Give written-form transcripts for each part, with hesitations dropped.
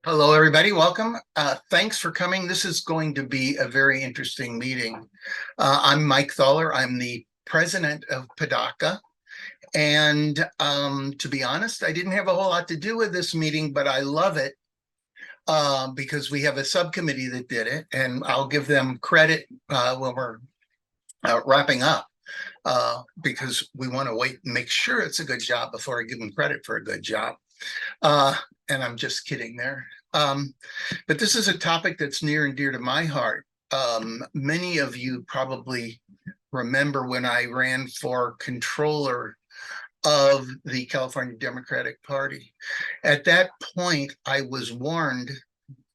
Hello, everybody. Welcome. Thanks for coming. This is going to be a very interesting meeting. I'm Mike Thaler. I'm the president of PDA-CA. And to be honest, I didn't have a whole lot to do with this meeting, but I love it because we have a subcommittee that did it. And I'll give them credit when we're wrapping up because we want to wait and make sure it's a good job before I give them credit for a good job. And I'm just kidding there. But this is a topic that's near and dear to my heart. Many of you probably remember when I ran for controller of the California Democratic Party. At that point, I was warned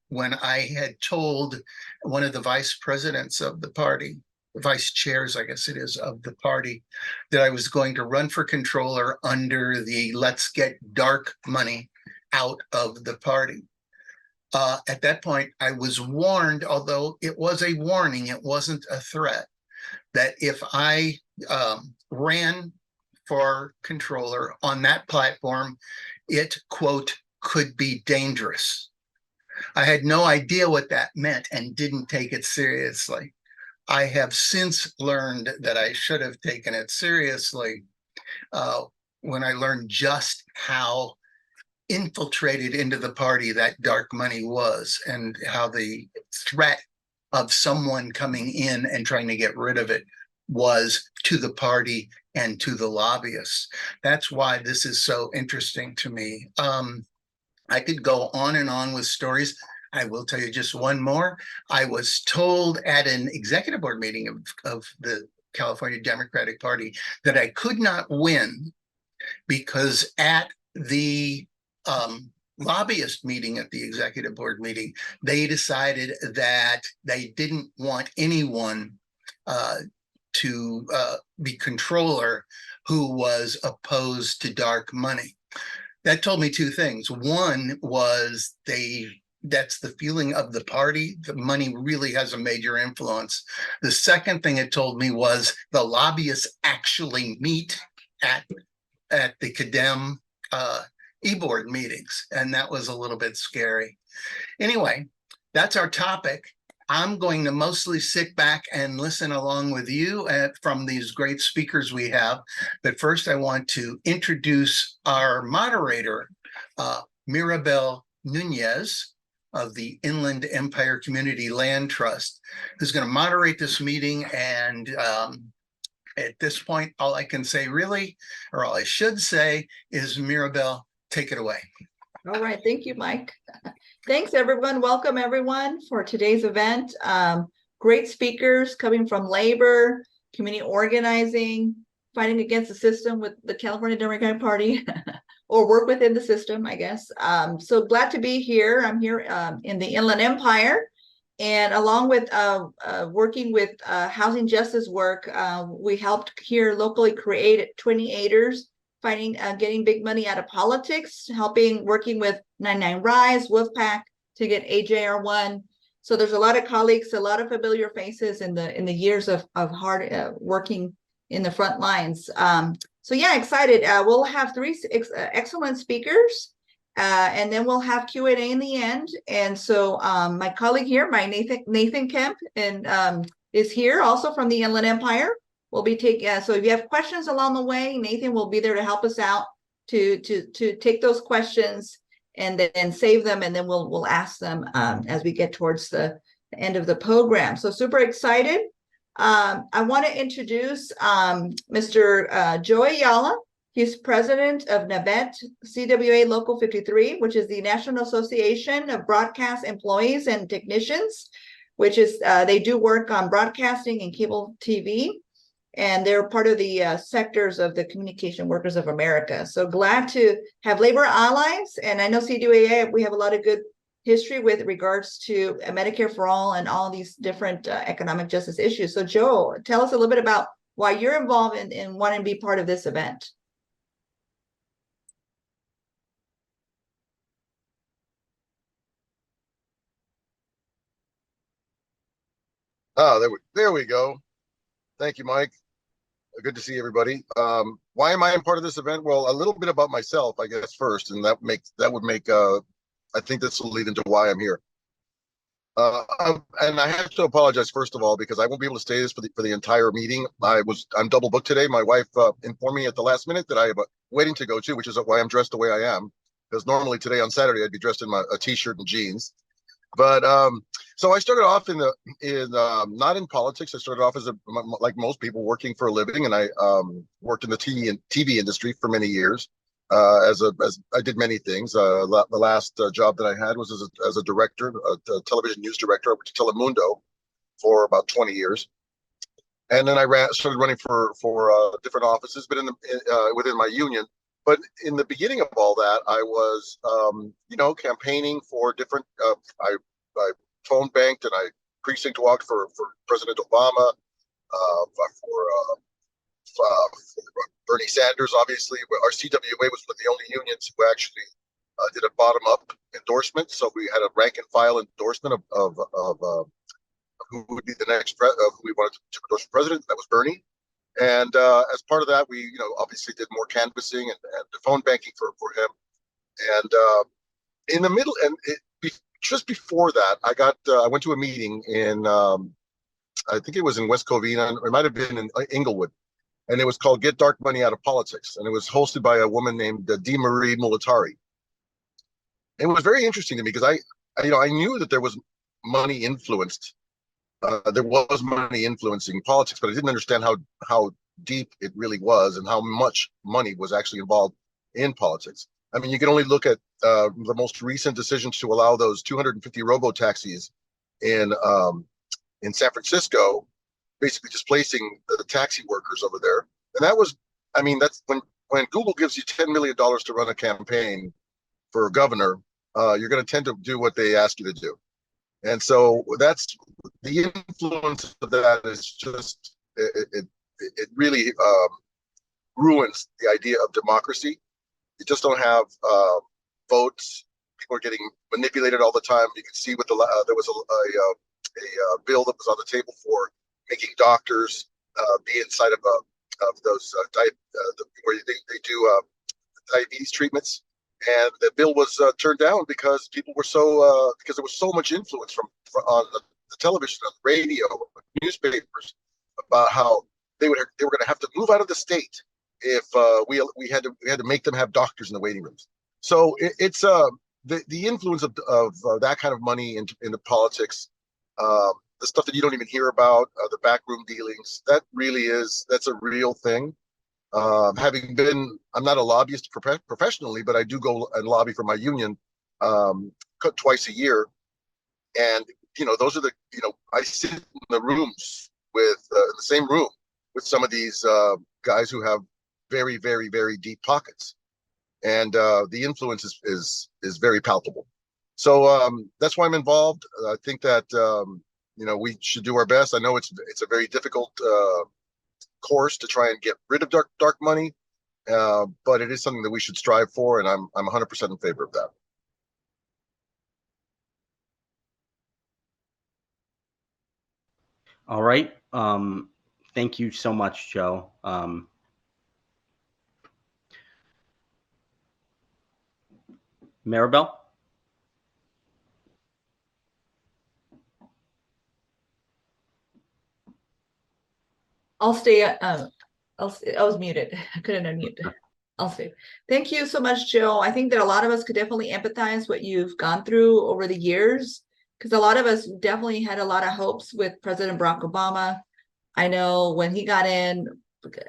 when I had told one of the vice presidents of the party, vice chairs, I guess it is, of the party, that I was going to run for controller under the let's get dark money out of the party. At that point, I was warned, although it was a warning, it wasn't a threat, that if I ran for controller on that platform, it, quote, could be dangerous. I had no idea what that meant and didn't take it seriously. I have since learned that I should have taken it seriously when I learned just how infiltrated into the party that dark money was and how the threat of someone coming in and trying to get rid of it was to the party and to the lobbyists. That's why this is so interesting to me. I could go on and on with stories. I will tell you just one more. I was told at an executive board meeting of the California Democratic Party that I could not win because at the lobbyist meeting, at the executive board meeting, they decided that they didn't want anyone to be controller who was opposed to dark money. That told me two things. One was that's the feeling of the party. The money really has a major influence. The second thing it told me was the lobbyists actually meet at the CADEM e-board meetings, and that was a little bit scary. Anyway, that's our topic. I'm going to mostly sit back and listen along with you from these great speakers we have. But first, I want to introduce our moderator, Mirabel Nuñez of the Inland Empire Community Land Trust, who's going to moderate this meeting. And at this point, all I can say really, or all I should say is, Mirabel, take it away. All right. Thank you, Mike. Thanks, everyone. Welcome, everyone, for today's event. Great speakers coming from labor, community organizing, fighting against the system with the California Democratic Party, or work within the system, I guess. So glad to be here. I'm here in the Inland Empire. And along with working with housing justice work, we helped here locally create 20 acres, fighting, getting big money out of politics, working with 99 Rise, Wolfpack to get AJR1. So there's a lot of colleagues, a lot of familiar faces in the years of hard working in the front lines. So yeah, excited. We'll have three excellent speakers, and then we'll have Q&A in the end. And so my colleague here, Nathan Kemp, is here also from the Inland Empire. We'll be taking, so if you have questions along the way, Nathan will be there to help us out to take those questions and then save them, and then we'll ask them as we get towards the end of the program. So super excited. I want to introduce Mr. Joe Ayala. He's president of NABET-CWA Local 53, which is the National Association of Broadcast Employees and Technicians, which is they do work on broadcasting and cable TV. And they're part of the sectors of the Communication Workers of America. So glad to have labor allies. And I know CWA, we have a lot of good history with regards to Medicare for All and all these different economic justice issues. So Joe, tell us a little bit about why you're involved in wanting to be part of this event. Oh, there we go. Thank you, Mike. Good to see everybody. Why am I in part of this event? Well, a little bit about myself, I guess, first, and that would make I think this will lead into why I'm here. And I have to apologize first of all because I won't be able to stay this for the entire meeting. I'm double booked today. My wife informed me at the last minute that I have a wedding to go to, which is why I'm dressed the way I am. Because normally today on Saturday I'd be dressed in a t-shirt and jeans. But so I started off not in politics. I started off as like most people working for a living, and I worked in the TV industry for many years. As I did many things. The last job that I had was as a director, a television news director. I went to Telemundo for about 20 years, and then I started running for different offices, but within my union. But in the beginning of all that, I was campaigning for different. I phone banked and I precinct walked for President Obama, for Bernie Sanders, obviously. Our CWA was one of the only unions who actually did a bottom-up endorsement. So we had a rank-and-file endorsement of who would be the next who we wanted to endorse for president. That was Bernie. And as part of that, we obviously did more canvassing and phone banking for him. And in the middle, just before that, I went to a meeting in I think it was in West Covina. It might have been in Inglewood. And it was called Get Dark Money Out of Politics. And it was hosted by a woman named Di Marie Mulatari. It was very interesting to me because I knew that there was money influenced. There was money influencing politics, but I didn't understand how deep it really was and how much money was actually involved in politics. I mean, you can only look at the most recent decisions to allow those 250 robo-taxis in San Francisco, basically displacing the taxi workers over there. And that was, I mean, that's when Google gives you $10 million to run a campaign for a governor, you're going to tend to do what they ask you to do. And so that's the influence of that is just, it really ruins the idea of democracy. You just don't have votes. People are getting manipulated all the time. You can see there was a bill that was on the table for making doctors be inside of those where they do diabetes treatments, and the bill was turned down because people were because there was so much influence from on the television, on the radio, newspapers about how they were going to have to move out of the state if we had to make them have doctors in the waiting rooms. So it's the influence of that kind of money into politics. The stuff that you don't even hear about, the backroom dealings, that's a real thing. I'm not a lobbyist professionally, but I do go and lobby for my union twice a year. And, those are I sit in the rooms in the same room with some of these guys who have very, very, very deep pockets. And the influence is very palpable. So that's why I'm involved. I think that, we should do our best. I know it's a very difficult course to try and get rid of dark money, but it is something that we should strive for, and I'm 100% in favor of that. All right. Thank you so much, Joe. Mirabel? I'll stay. I was muted. I couldn't unmute. I'll stay. Thank you so much, Joe. I think that a lot of us could definitely empathize what you've gone through over the years, because a lot of us definitely had a lot of hopes with President Barack Obama. I know when he got in,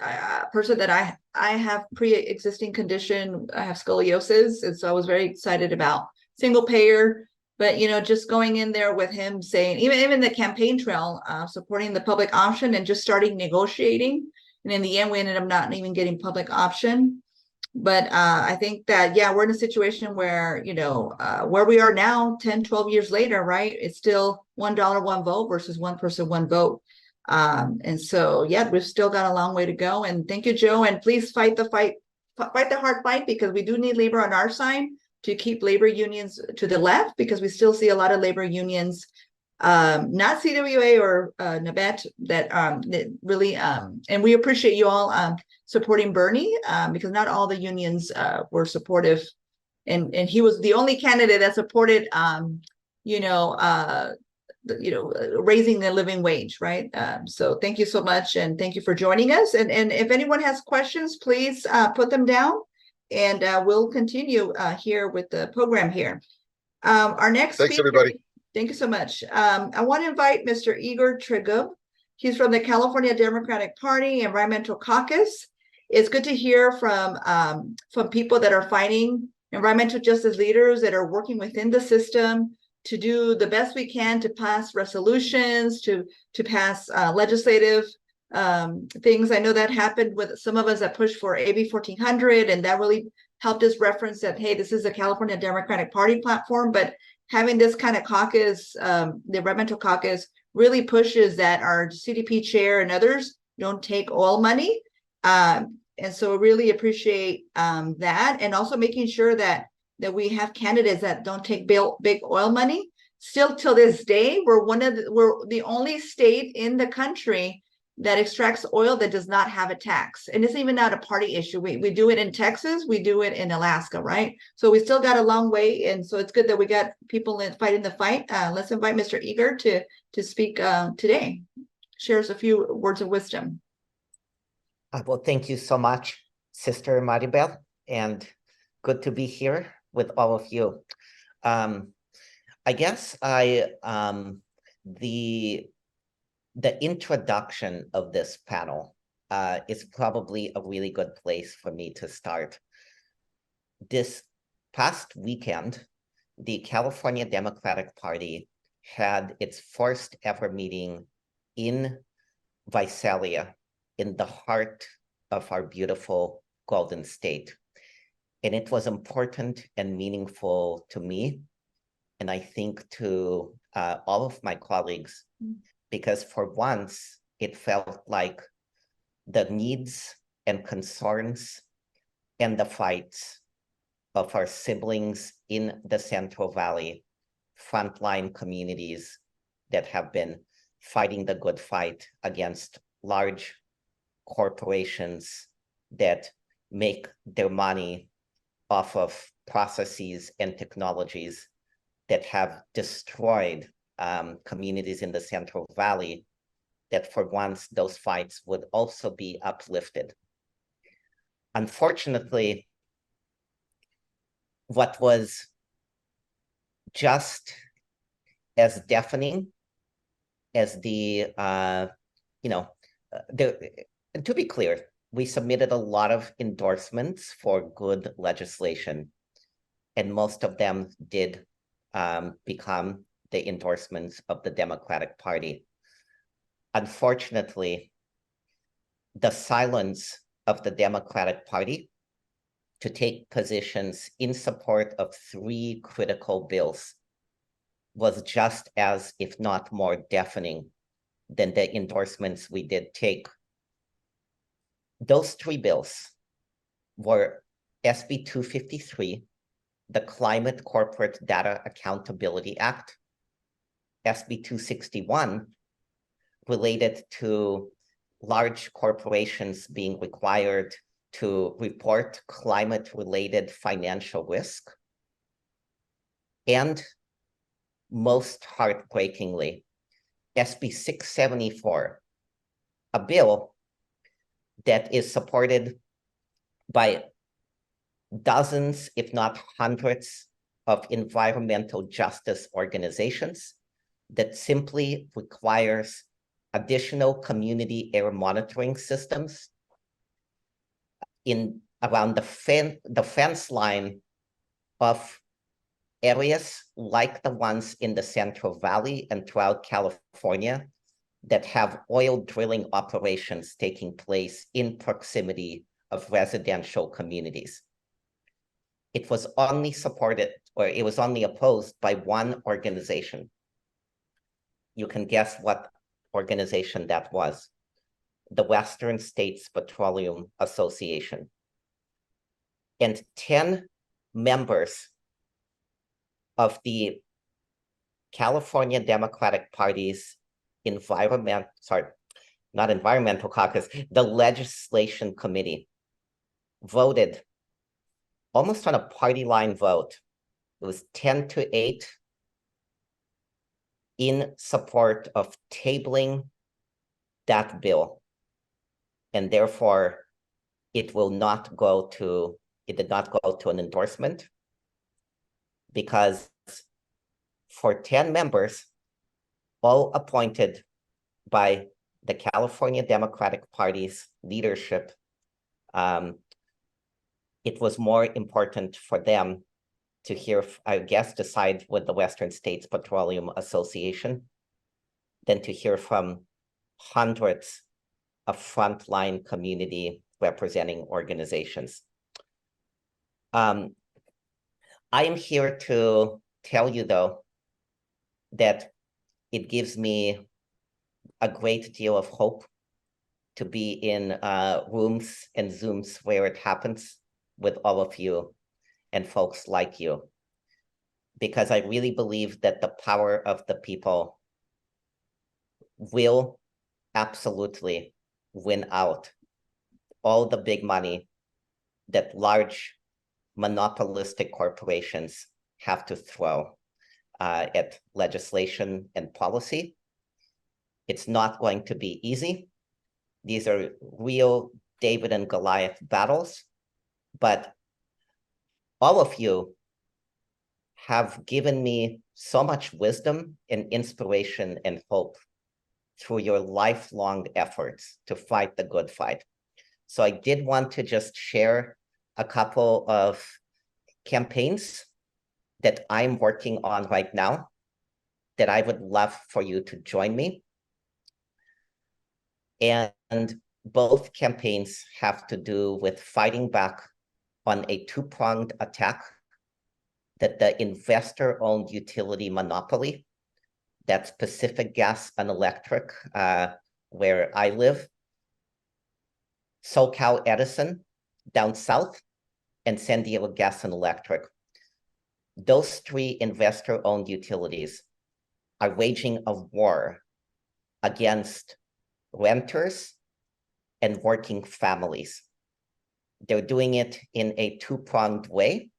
a person that I have pre-existing condition, I have scoliosis, and so I was very excited about single payer. But just going in there with him saying, even the campaign trail, supporting the public option and just starting negotiating, and in the end we ended up not even getting public option. But I think that we're in a situation where where we are now, 10, 12 years later, right? It's still $1 one vote versus one person one vote. And so we've still got a long way to go. And thank you, Joe. And please fight the hard fight, because we do need labor on our side to keep labor unions to the left, because we still see a lot of labor unions, not CWA or NABET, that really, and we appreciate you all supporting Bernie, because not all the unions were supportive and he was the only candidate that supported, raising the living wage, right? So thank you so much, and thank you for joining us. And if anyone has questions, please put them down, and we'll continue here with the program here. Our next Thanks, speaker, everybody. thank you so much. I want to invite Mr. Igor Tregub. He's from the California Democratic Party Environmental Caucus. It's good to hear from people that are fighting, environmental justice leaders that are working within the system to do the best we can to pass resolutions, to pass legislative things. I know that happened with some of us that pushed for AB 1400, and that really helped us reference that, hey, this is a California Democratic Party platform, but having this kind of caucus, the environmental caucus, really pushes that our CDP chair and others don't take oil money. And so really appreciate that, and also making sure that we have candidates that don't take big oil money. Still till this day, we're the only state in the country that extracts oil that does not have a tax. And it's even not a party issue. We do it in Texas, we do it in Alaska, right? So we still got a long way. And so it's good that we got people fighting the fight. Let's invite Mr. Igor to speak today. Share us a few words of wisdom. Well, thank you so much, Sister Mirabel, and good to be here with all of you. I guess the introduction of this panel is probably a really good place for me to start. This past weekend, the California Democratic Party had its first ever meeting in Visalia, in the heart of our beautiful Golden State. And it was important and meaningful to me, and I think to all of my colleagues, because for once it felt like the needs and concerns and the fights of our siblings in the Central Valley, frontline communities that have been fighting the good fight against large corporations that make their money off of processes and technologies that have destroyed communities in the Central Valley, that for once those fights would also be uplifted. Unfortunately, what was just as deafening as to be clear, we submitted a lot of endorsements for good legislation, and most of them did become the endorsements of the Democratic Party. Unfortunately, the silence of the Democratic Party to take positions in support of 3 critical bills was just as, if not more, deafening than the endorsements we did take. Those 3 bills were SB 253, the Climate Corporate Data Accountability Act, SB 261, related to large corporations being required to report climate-related financial risk, and most heartbreakingly, SB 674, a bill that is supported by dozens, if not hundreds, of environmental justice organizations that simply requires additional community air monitoring systems around the fence line of areas like the ones in the Central Valley and throughout California that have oil drilling operations taking place in proximity of residential communities. It was only opposed by one organization. You can guess what organization that was: the Western States Petroleum Association. And 10 members of the California Democratic Party's the Legislation Committee voted almost on a party line vote. It was 10-8 in support of tabling that bill. And therefore, it did not go to an endorsement, because for 10 members, all appointed by the California Democratic Party's leadership, it was more important for them to hear, I guess, to side with the Western States Petroleum Association than to hear from hundreds of frontline community representing organizations. I am here to tell you, though, that it gives me a great deal of hope to be in rooms and Zooms where it happens with all of you and folks like you, because I really believe that the power of the people will absolutely win out all the big money that large monopolistic corporations have to throw at legislation and policy. It's not going to be easy. These are real David and Goliath battles, but all of you have given me so much wisdom and inspiration and hope through your lifelong efforts to fight the good fight. So I did want to just share a couple of campaigns that I'm working on right now that I would love for you to join me. And both campaigns have to do with fighting back on a two-pronged attack that the investor-owned utility monopoly, that's Pacific Gas and Electric, where I live, SoCal Edison down south, and San Diego Gas and Electric. Those three investor-owned utilities are waging a war against renters and working families. They're doing it in a two-pronged way.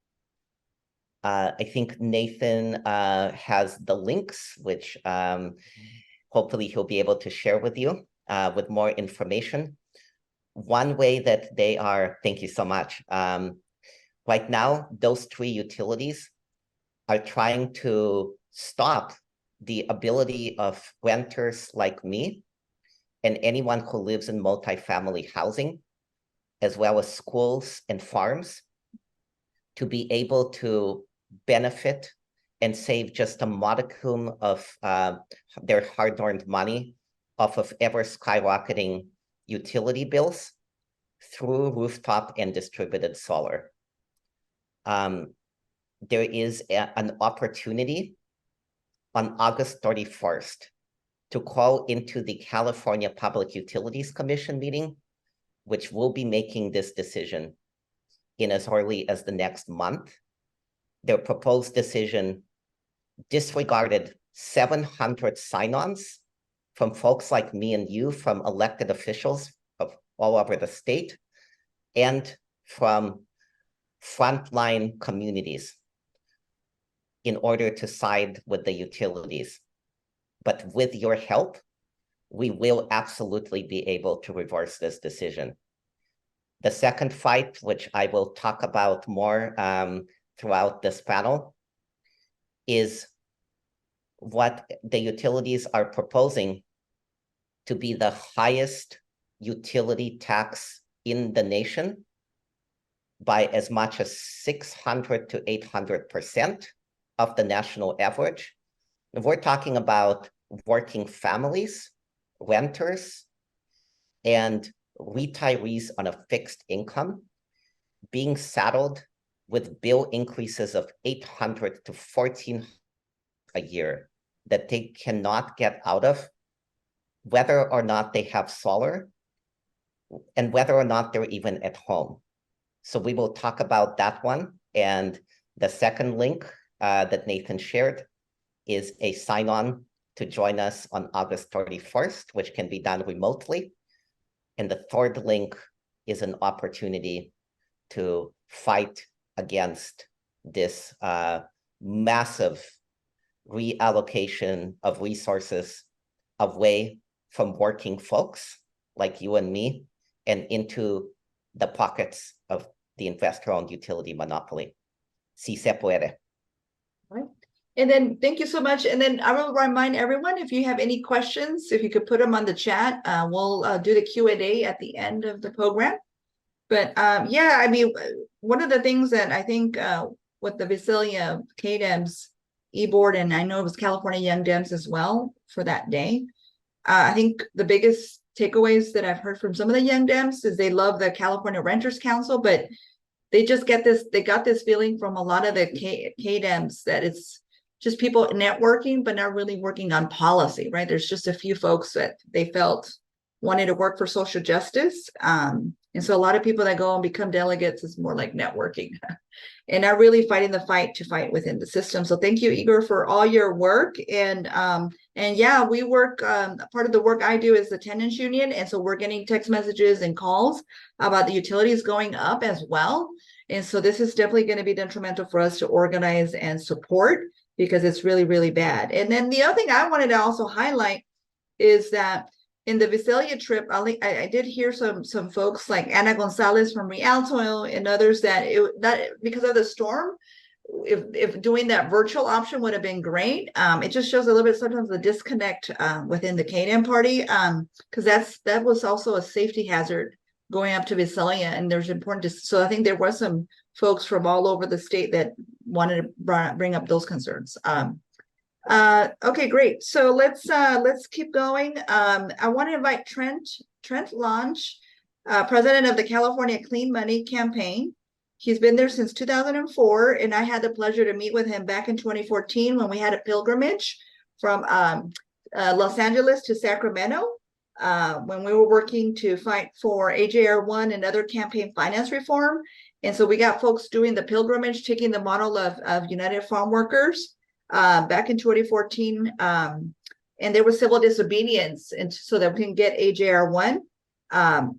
I think Nathan has the links, which hopefully he'll be able to share with you with more information. One way that they are, thank you so much. Right now, those three utilities are trying to stop the ability of renters like me and anyone who lives in multifamily housing, as well as schools and farms, to be able to benefit and save just a modicum of their hard-earned money off of ever skyrocketing utility bills through rooftop and distributed solar. There is an opportunity on August 31st to call into the California Public Utilities Commission meeting, which will be making this decision in as early as the next month. Their proposed decision disregarded 700 sign-ons from folks like me and you, from elected officials of all over the state, and from frontline communities in order to side with the utilities. But with your help, we will absolutely be able to reverse this decision. The second fight, which I will talk about more throughout this panel, is what the utilities are proposing to be the highest utility tax in the nation by as much as 600 to 800% of the national average. And we're talking about working families, renters, and retirees on a fixed income being saddled with bill increases of $800 to $1,400 a year that they cannot get out of, whether or not they have solar and whether or not they're even at home. So we will talk about that one. And the second link that Nathan shared is a sign-on to join us on August 31st, which can be done remotely. And the third link is an opportunity to fight against this massive reallocation of resources away from working folks like you and me and into the pockets of the investor-owned utility monopoly. Si se puede. Right. And then thank you so much. And then I will remind everyone, if you have any questions, if you could put them on the chat, we'll do the Q&A at the end of the program. But yeah, I mean, one of the things that I think with the Visalia KDEMS e-board, and I know it was California Young Dems as well for that day. I think the biggest takeaways that I've heard from some of the Young Dems is they love the California Renters Council, but they just get this, they got this feeling from a lot of the KDEMs that it's just people networking, but not really working on policy, right? There's just a few folks that they felt wanted to work for social justice. And so a lot of people that go and become delegates is more like networking and not really fighting the fight to fight within the system. So thank you, Igor, for all your work. And yeah, we work, part of the work I do is the tenants union. And so we're getting text messages and calls about the utilities going up as well. And so this is definitely going to be detrimental for us to organize and support because it's really, really bad. And then the other thing I wanted to also highlight is that in the Visalia trip, I did hear some folks like Ana Gonzalez from Rialto and others that because of the storm, if doing that virtual option would have been great. It just shows a little bit sometimes the disconnect within the KDEM party, because that was also a safety hazard going up to Visalia, and there's important. So I think there was some folks from all over the state that wanted to bring up those concerns. Okay, great. So let's keep going. I want to invite Trent Lange, president of the California Clean Money Campaign. He's been there since 2004, and I had the pleasure to meet with him back in 2014 when we had a pilgrimage from Los Angeles to Sacramento when we were working to fight for AJR1 and other campaign finance reform. And so we got folks doing the pilgrimage, taking the model of United Farm Workers back in 2014, and there was civil disobedience, and so that we can get AJR1.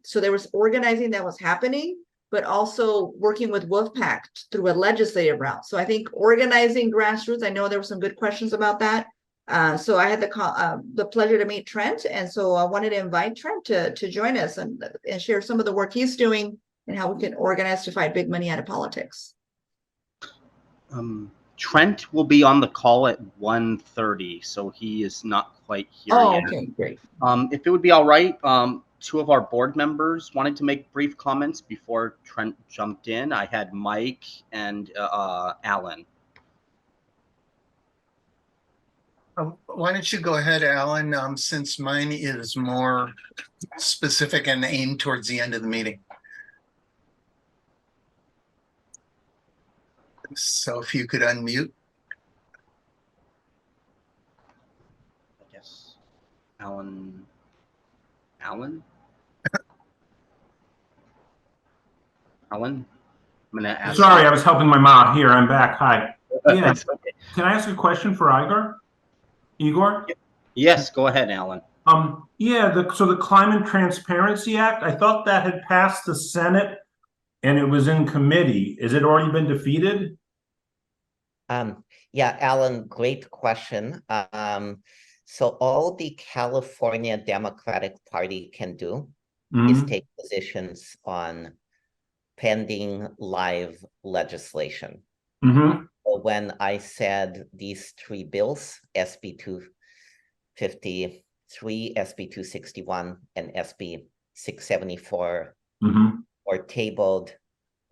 So there was organizing that was happening, but also working with Wolfpack through a legislative route. So I think organizing grassroots, I know there were some good questions about that. So I had the pleasure to meet Trent, and so I wanted to invite Trent to join us and share some of the work he's doing and how we can organize to fight big money out of politics. Trent will be on the call at 1:30, so he is not quite here yet. Okay, great. If it would be all right, two of our board members wanted to make brief comments before Trent jumped in. I had Mike and Alan. Why don't you go ahead, Alan, since mine is more specific and aimed towards the end of the meeting. So if you could unmute. I guess Alan. Alan? I'm gonna ask. Sorry, I was helping my mom. Here, I'm back. Hi. Yeah. Okay. Can I ask a question for Igor? Igor? Yes, go ahead, Alan. Yeah, so the Climate Transparency Act, I thought that had passed the Senate and it was in committee. Has it already been defeated? Yeah, Alan, great question. So all the California Democratic Party can do is take positions on pending live legislation. So when I said these three bills, SB 253, SB 261, and SB 674 were tabled,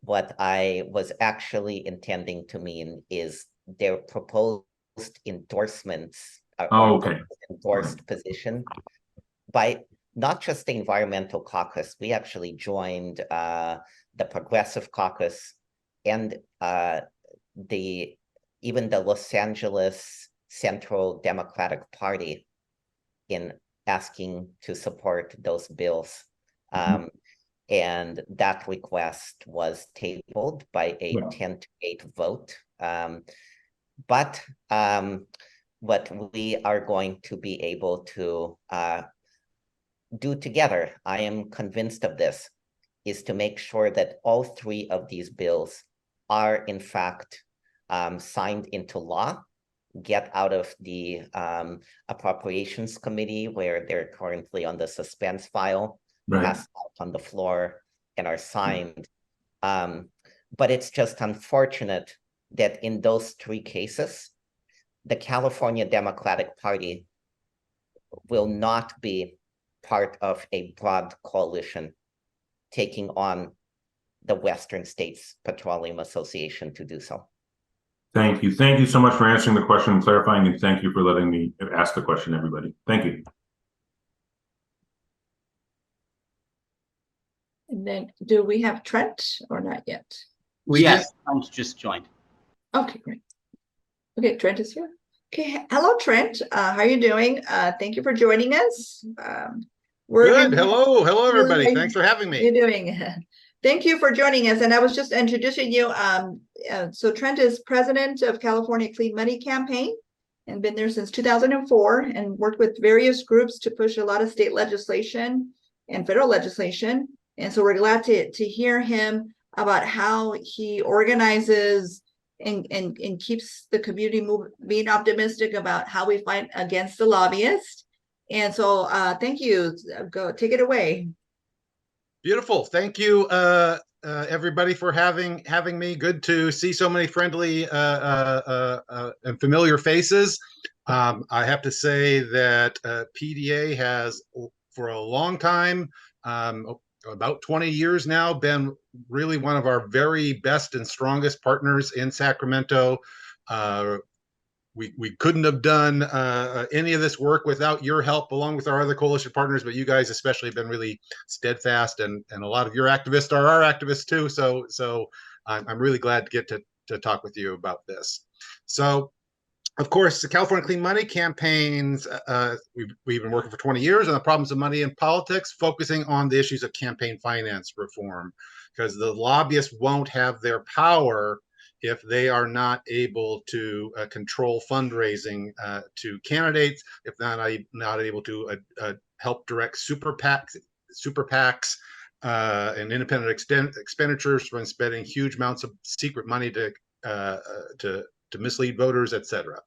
what I was actually intending to mean is their proposed endorsements, endorsed position by not just the Environmental Caucus. We actually joined the Progressive Caucus and even the Los Angeles Central Democratic Party in asking to support those bills. And that request was tabled by a 10-8 vote. But what we are going to be able to do together, I am convinced of this, is to make sure that all three of these bills are in fact signed into law, get out of the appropriations committee where they're currently on the suspense file, Right. passed out on the floor, and are signed. But it's just unfortunate that in those 3 cases, the California Democratic Party will not be part of a broad coalition taking on the Western States Petroleum Association to do so. Thank you. Thank you so much for answering the question and clarifying, and thank you for letting me ask the question, everybody. Thank you. And then do we have Trent or not yet? Yes, Trent just joined. Okay, great. Okay, Trent is here. Okay, hello, Trent. How are you doing? Thank you for joining us. Good. Hello, everybody. Good. Thanks for having How you me. doing? Thank you for joining us. And I was just introducing you. So Trent is president of California Clean Money Campaign and been there since 2004 and worked with various groups to push a lot of state legislation and federal legislation. And so we're glad to hear him about how he organizes and keeps the community being optimistic about how we fight against the lobbyists. And so thank you. Go take it away. Beautiful. Thank you, everybody, for having me. Good to see so many friendly and familiar faces. I have to say that PDA has, for a long time, about 20 years now, been really one of our very best and strongest partners in Sacramento. We couldn't have done any of this work without your help, along with our other coalition partners, but you guys especially have been really steadfast, and a lot of your activists are our activists too. So I'm really glad to get to talk with you about this. So, of course, the California Clean Money campaigns, we've been working for 20 years on the problems of money in politics, focusing on the issues of campaign finance reform, because the lobbyists won't have their power if they are not able to control fundraising to candidates, if not able to help direct super PACs and independent expenditures when spending huge amounts of secret money to mislead voters, etc.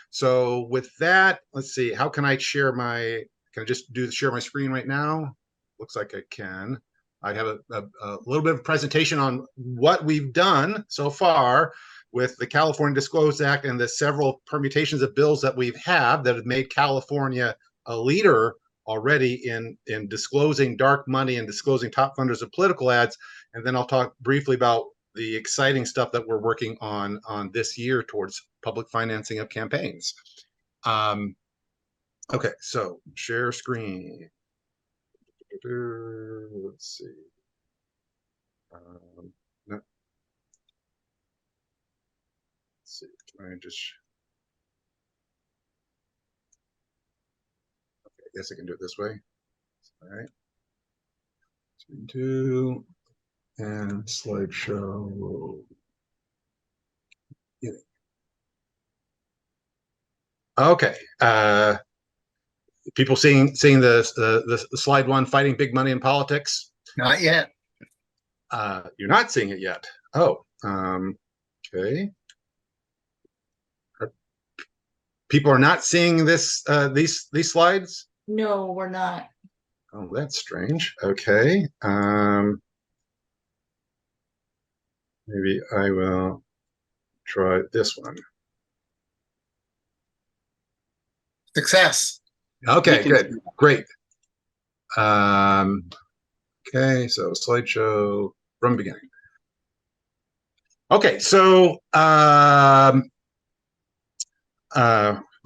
So with that, let's see, how can I share can I just share my screen right now? Looks like I can. I have a little bit of presentation on what we've done so far with the California Disclosure Act and the several permutations of bills that we've had that have made California a leader already in disclosing dark money and disclosing top funders of political ads. And then I'll talk briefly about the exciting stuff that we're working on this year towards public financing of campaigns. Okay, so share screen. Let's see. No. Let's see. Can I just? Okay, I guess I can do it this way. All right. Screen 2 and slideshow. Yeah. Okay. People seeing the slide 1, fighting big money in politics? Not yet. You're not seeing it yet. Oh, okay. People are not seeing these slides? No, we're not. Oh, that's strange. Okay. Maybe I will try this one. Success. Okay, good, great. Okay, so slideshow from beginning. Okay, so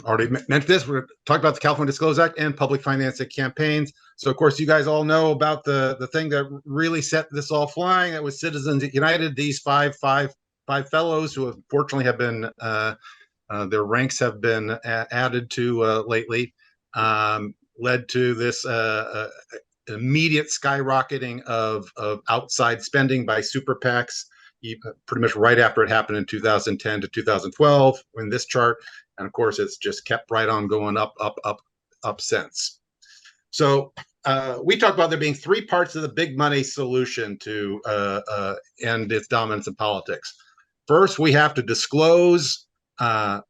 already mentioned this. We're talking about the California Disclosure Act and public financing campaigns. So, of course, you guys all know about the thing that really set this all flying. That was Citizens United. These five fellows who unfortunately have been their ranks have been added to lately, led to this immediate skyrocketing of outside spending by super PACs, pretty much right after it happened in 2010 to 2012 in this chart. And of course, it's just kept right on going up since. So we talked about there being 3 parts of the big money solution to end its dominance in politics. first we have to disclose, we have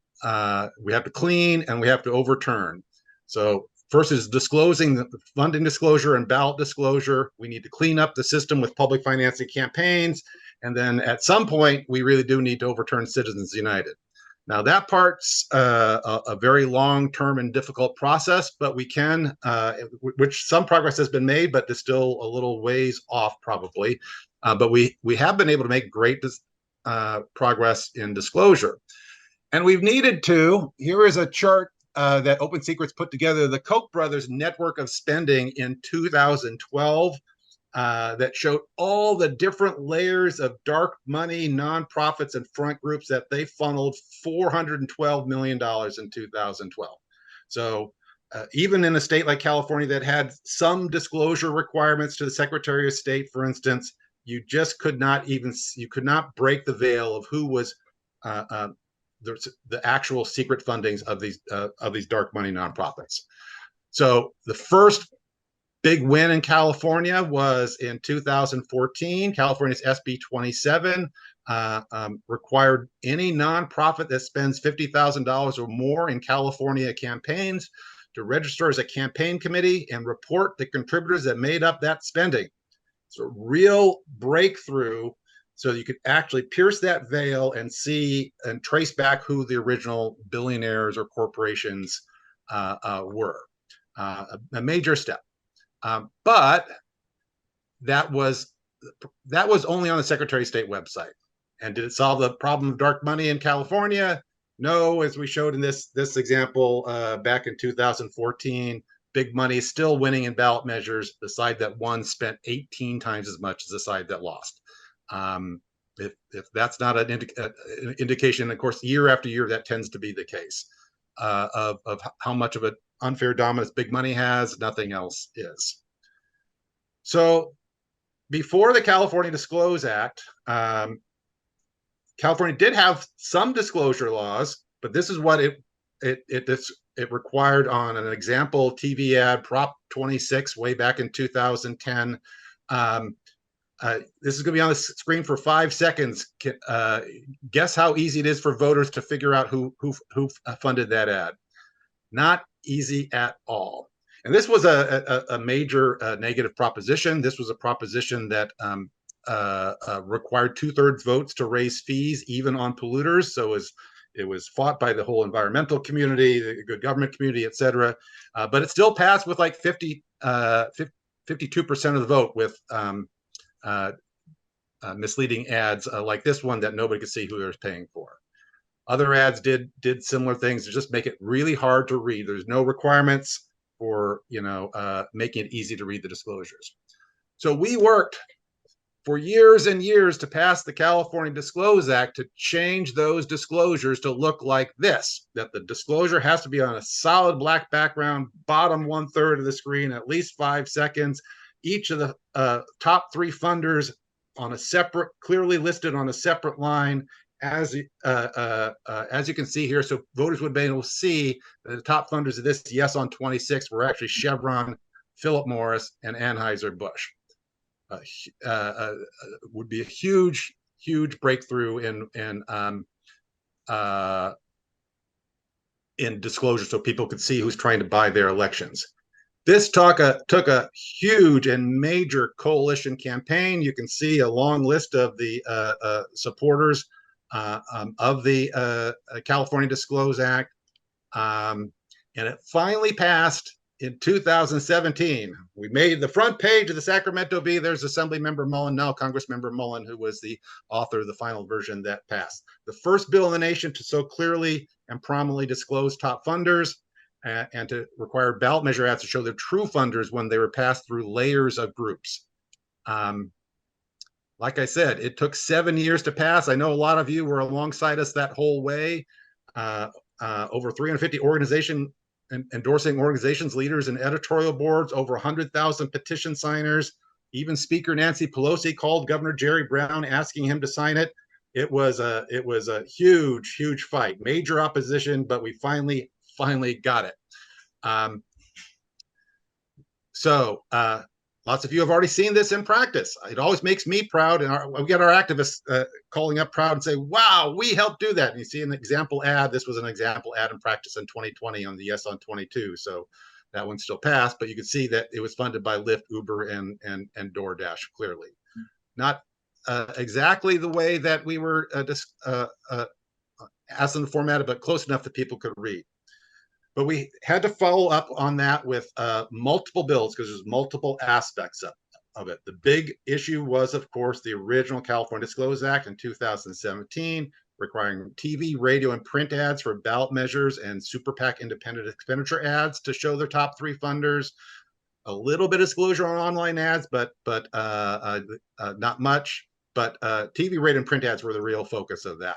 to clean, and we have to overturn. So first is disclosing the funding disclosure and ballot disclosure. We need to clean up the system with public financing campaigns. And then at some point, we really do need to overturn Citizens United. Now that part's a very long-term and difficult process, but we can, which some progress has been made, but there's still a little ways off probably. But we have been able to make great progress in disclosure. And we've needed to. Here is a chart that Open Secrets put together, the Koch brothers network of spending in 2012, that showed all the different layers of dark money, nonprofits, and front groups that they funneled $412 million in 2012. So even in a state like California that had some disclosure requirements to the Secretary of State, for instance, you just could not break the veil of who was the actual secret fundings of these dark money nonprofits. So the first big win in California was in 2014. California's SB 27 required any nonprofit that spends $50,000 or more in California campaigns to register as a campaign committee and report the contributors that made up that spending. It's a real breakthrough, so you could actually pierce that veil and see and trace back who the original billionaires or corporations were. A major step. But that was only on the Secretary of State website. And did it solve the problem of dark money in California? No, as we showed in this example back in 2014, big money is still winning in ballot measures. The side that won spent 18 times as much as the side that lost. If that's not an indication, of course, year after year, that tends to be the case of how much of an unfair dominance big money has. Nothing else is. So before the California Disclose Act, California did have some disclosure laws, but this is what it required on an example TV ad, Prop 26, way back in 2010. This is going to be on the screen for 5 seconds. Guess how easy it is for voters to figure out who funded that ad. Not easy at all. And this was a major negative proposition. This was a proposition that required 2/3 votes to raise fees, even on polluters. So it was fought by the whole environmental community, the good government community, et cetera. But it still passed with like 52% of the vote with misleading ads like this one that nobody could see who they were paying for. Other ads did similar things to just make it really hard to read. There's no requirements for making it easy to read the disclosures. So we worked for years and years to pass the California Disclose Act to change those disclosures to look like this, that the disclosure has to be on a solid black background, bottom 1/3 of the screen, at least 5 seconds. Each of the top 3 funders on a separate, clearly listed on a separate line, as you can see here. So voters would be able to see that the top funders of this Yes on 26 were actually Chevron, Philip Morris, and Anheuser-Busch. Would be a huge breakthrough in disclosure, so people could see who's trying to buy their elections. This took a huge and major coalition campaign. You can see a long list of the supporters of the California Disclose Act, and it finally passed in 2017. We made the front page of the Sacramento Bee. There's Assemblymember Mullen, now Congressmember Mullen, who was the author of the final version that passed. The first bill in the nation to so clearly and prominently disclose top funders and to require ballot measure ads to show the true funders when they were passed through layers of groups. Like I said, it took 7 years to pass. I know a lot of you were alongside us that whole way. Over 350 endorsing organizations, leaders, and editorial boards, over 100,000 petition signers. Even Speaker Nancy Pelosi called Governor Jerry Brown asking him to sign it. It was a huge fight, major opposition, but we finally got it. So lots of you have already seen this in practice. It always makes me proud, and we get our activists calling up proud and say, wow, we helped do that. And you see an example ad. This was an example ad in practice in 2020 on the Yes on 22. So that one still passed, but you can see that it was funded by Lyft, Uber, and DoorDash, clearly. Not exactly the way that we were asked them to format it, but close enough that people could read. But we had to follow up on that with multiple bills because there's multiple aspects of it. The big issue was, of course, the original California Disclosure Act in 2017, requiring TV, radio, and print ads for ballot measures and super PAC independent expenditure ads to show their top 3 funders. A little bit of disclosure on online ads, but not much. But TV, radio, and print ads were the real focus of that.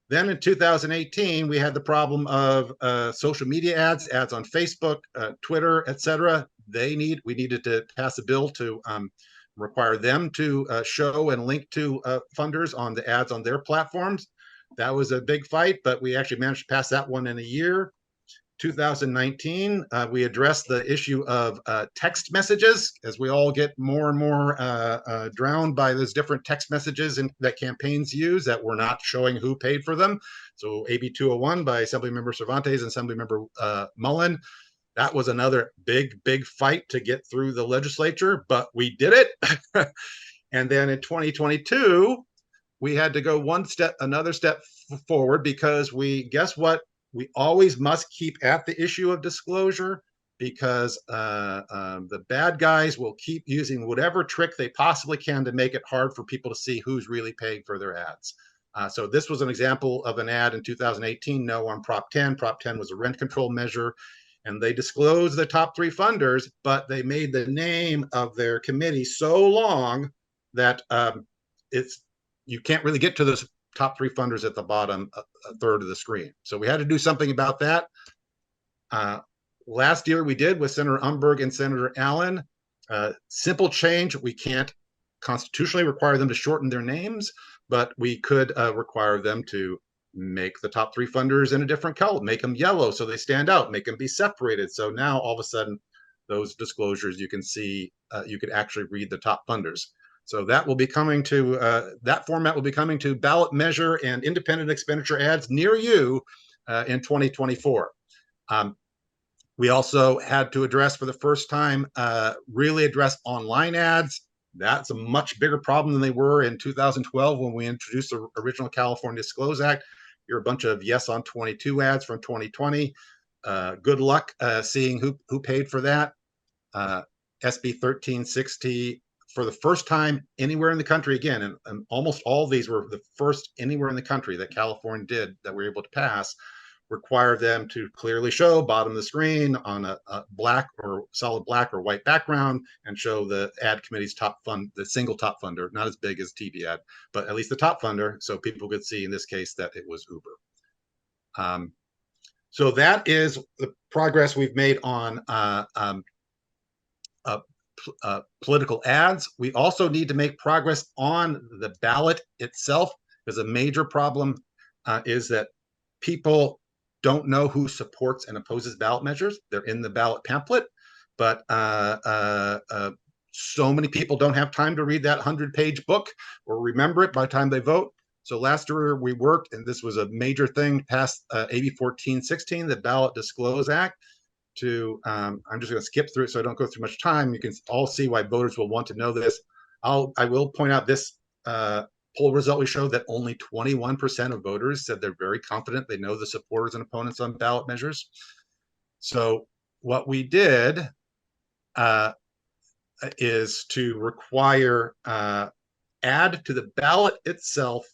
Then in 2018, we had the problem of social media ads on Facebook, Twitter, etc. We needed to pass a bill to require them to show and link to funders on the ads on their platforms. That was a big fight, but we actually managed to pass that one in a year. 2019, we addressed the issue of text messages, as we all get more and more drowned by those different text messages that campaigns use that were not showing who paid for them. So AB 201 by Assemblymember Cervantes and Assemblymember Mullen. That was another big fight to get through the legislature, but we did it. And then in 2022, we had to go another step forward because guess what? We always must keep at the issue of disclosure because the bad guys will keep using whatever trick they possibly can to make it hard for people to see who's really paying for their ads. So this was an example of an ad in 2018, no, on Prop 10. Prop 10 was a rent control measure, and they disclosed the top 3 funders, but they made the name of their committee so long that you can't really get to those top 3 funders at the bottom a third of the screen. So we had to do something about that. Last year we did with Senator Umberg and Senator Allen. Simple change. We can't constitutionally require them to shorten their names, but we could require them to make the top 3 funders in a different color, make them yellow so they stand out, make them be separated. So now all of a sudden those disclosures you can see, you could actually read the top funders. So that will be coming to, that format will be coming to ballot measure and independent expenditure ads near you in 2024. We also had to address for the first time, really address online ads. That's a much bigger problem than they were in 2012 when we introduced the original California Disclosure Act. You're a bunch of Yes on 22 ads from 2020. Good luck seeing who paid for that. SB 1360. For the first time anywhere in the country, again, and almost all of these were the first anywhere in the country that California did that we were able to pass, require them to clearly show bottom of the screen on a black or solid black or white background and show the ad committee's top fund, the single top funder, not as big as TV ad, but at least the top funder, so people could see in this case that it was Uber. So that is the progress we've made on political ads. We also need to make progress on the ballot itself, because a major problem is that people don't know who supports and opposes ballot measures. They're in the ballot pamphlet, but so many people don't have time to read that 100-page book or remember it by the time they vote. So last year we worked, and this was a major thing, passed AB 1416, the Ballot Disclose Act, to, I'm just going to skip through it so I don't go through much time. You can all see why voters will want to know this. I will point out this poll result we showed that only 21% of voters said they're very confident they know the supporters and opponents on ballot measures. So what we did is to require add to the ballot itself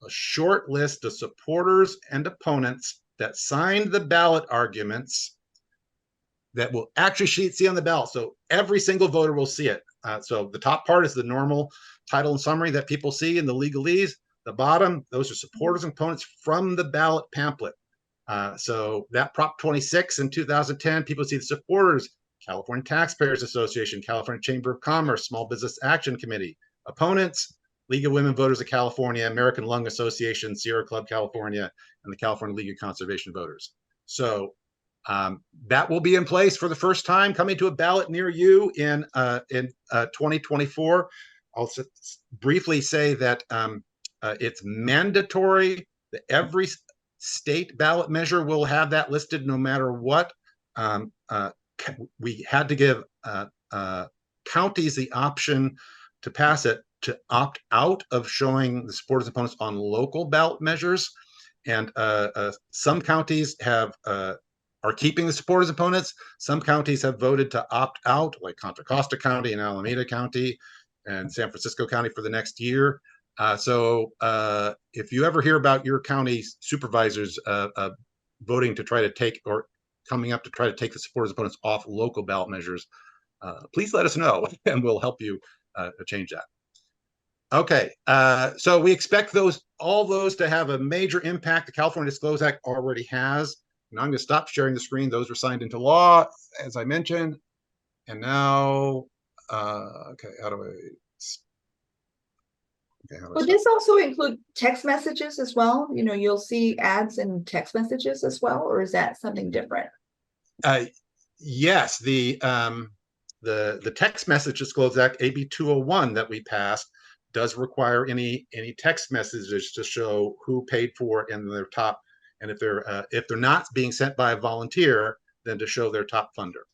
a short list of supporters and opponents that signed the ballot arguments that will actually see on the ballot. So every single voter will see it. So the top part is the normal title and summary that people see in the legalese. The bottom, those are supporters and opponents from the ballot pamphlet. So that Prop 26 in 2010, people see the supporters, California Taxpayers Association, California Chamber of Commerce, Small Business Action Committee. Opponents, League of Women Voters of California, American Lung Association, Sierra Club California, and the California League of Conservation Voters. So that will be in place for the first time, coming to a ballot near you in 2024. I'll briefly say that it's mandatory that every state ballot measure will have that listed no matter what. We had to give counties the option to pass it to opt out of showing the supporters and opponents on local ballot measures. And some counties have are keeping the supporters and opponents. Some counties have voted to opt out, like Contra Costa County and Alameda County and San Francisco County for the next year. So if you ever hear about your county supervisors voting to try to take or coming up to try to take the supporters and opponents off local ballot measures, please let us know and we'll help you change that. Okay, so we expect all those to have a major impact. The California Disclose Act already has. Now I'm going to stop sharing the screen. Those were signed into law, as I mentioned. And now, okay, how do I? Okay, Would this also include text messages as well? You know, you'll see ads and text messages as well, or is that something different? Yes, the Text Message Disclose Act, AB 201 that we passed, does require any text messages to show who paid for it and their top, and if they're not being sent by a volunteer, then to show their top funder.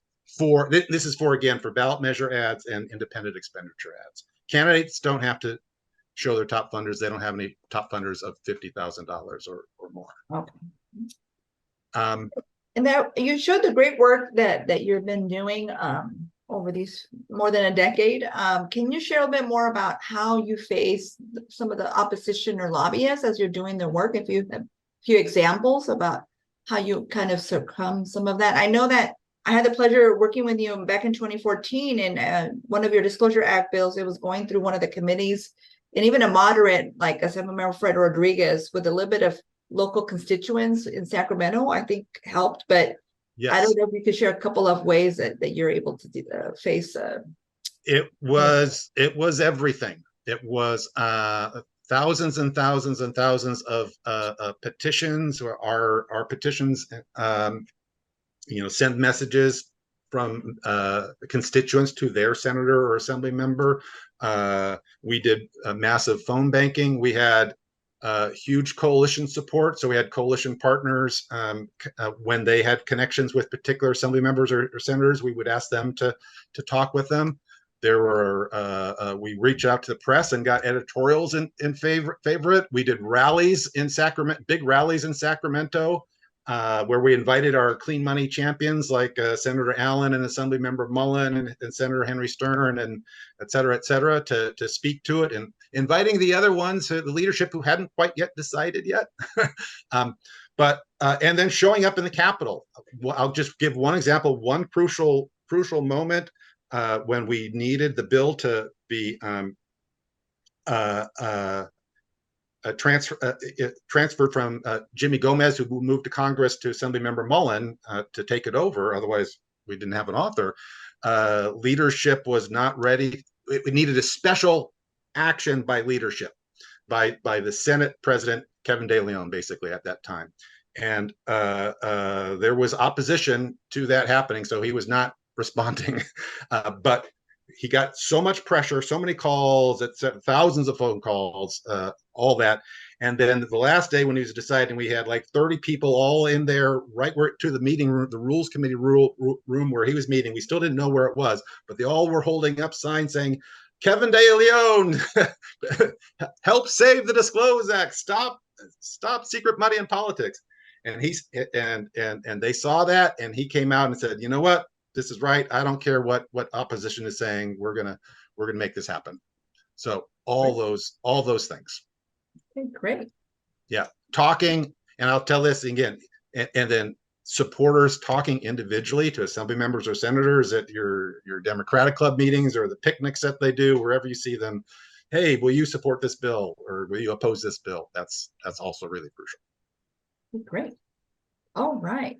This is for ballot measure ads and independent expenditure ads. Candidates don't have to show their top funders. They don't have any top funders of $50,000 or more. Okay. And that you showed the great work that you've been doing over these more than a decade. Can you share a bit more about how you face some of the opposition or lobbyists as you're doing the work? If you have a few examples about how you kind of succumb some of that. I know that I had the pleasure of working with you back in 2014, and one of your Disclosure Act bills, it was going through one of the committees, and even a moderate like Assemblymember Fred Rodriguez with a little bit of local constituents in Sacramento, I think helped. But yes, I don't know if you could share a couple of ways that you're able to face. It was everything. It was thousands and thousands and thousands of petitions. Or our petitions, send messages from constituents to their senator or assembly member. We did massive phone banking. We had huge coalition support. So we had coalition partners. When they had connections with particular assembly members or senators, we would ask them to talk with them. There were we reached out to the press and got editorials in favor it. We did rallies in Sacramento, big rallies in Sacramento, where we invited our clean money champions like Senator Allen and Assemblymember Mullen and Senator Henry Stern and et cetera, to speak to it, and inviting the other ones, the leadership who hadn't quite yet decided yet. And then showing up in the Capitol. I'll just give one example, one crucial moment when we needed the bill to be transferred from Jimmy Gomez, who moved to Congress, to Assemblymember Mullen to take it over. Otherwise, we didn't have an author. Leadership was not ready. We needed a special action by leadership, by the Senate President Kevin De Leon, basically at that time. And there was opposition to that happening, so he was not responding. But he got so much pressure, so many calls, thousands of phone calls, all that. And then the last day when he was deciding, we had like 30 people all in there, right where to the meeting room, the Rules Committee room where he was meeting. We still didn't know where it was, but they all were holding up signs saying, Kevin De Leon, help save the Disclose Act, stop secret money in politics. And and they saw that, and he came out and said, you know what? This is right. I don't care what opposition is saying. We're gonna make this happen. So all those things. Okay, great. Yeah, talking, and I'll tell this again, and then supporters talking individually to assembly members or senators at your Democratic Club meetings or the picnics that they do, wherever you see them. Hey, will you support this bill, or will you oppose this bill? That's also really crucial. Great. All right.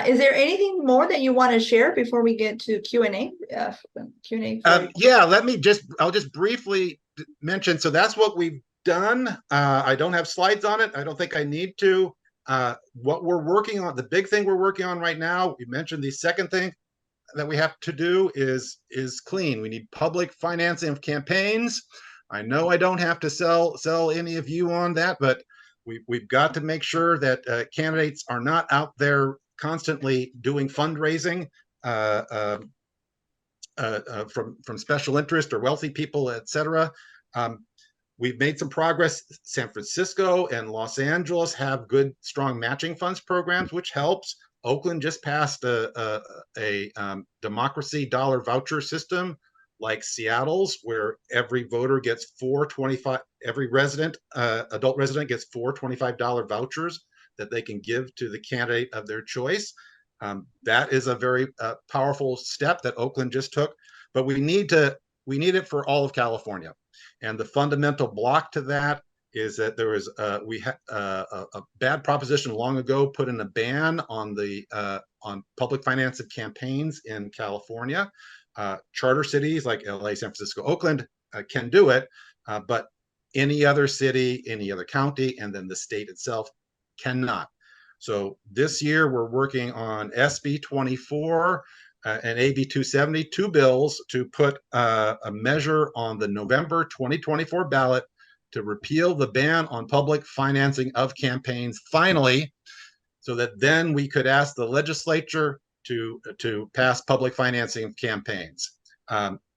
Is there anything more that you want to share before we get to Q&A? Q&A. Yeah, I'll just briefly mention. So that's what we've done. I don't have slides on it. I don't think I need to. What we're working on, the big thing we're working on right now, we mentioned the second thing that we have to do is clean. We need public financing of campaigns. I know I don't have to sell any of you on that, but we've got to make sure that candidates are not out there constantly doing fundraising from special interest or wealthy people, etc. We've made some progress. San Francisco and Los Angeles have good, strong matching funds programs, which helps. Oakland just passed a democracy dollar voucher system like Seattle's, where every voter gets every resident, adult resident gets four $25 vouchers that they can give to the candidate of their choice. That is a very powerful step that Oakland just took, but we need it for all of California. And the fundamental block to that is that there was we had a bad proposition long ago put in a ban on on public finance of campaigns in California. Charter cities like LA, San Francisco, Oakland can do it, but any other city, any other county, and then the state itself cannot. So this year we're working on SB 24 and AB 270, two bills to put a measure on the November 2024 ballot to repeal the ban on public financing of campaigns finally, so that then we could ask the legislature to pass public financing of campaigns.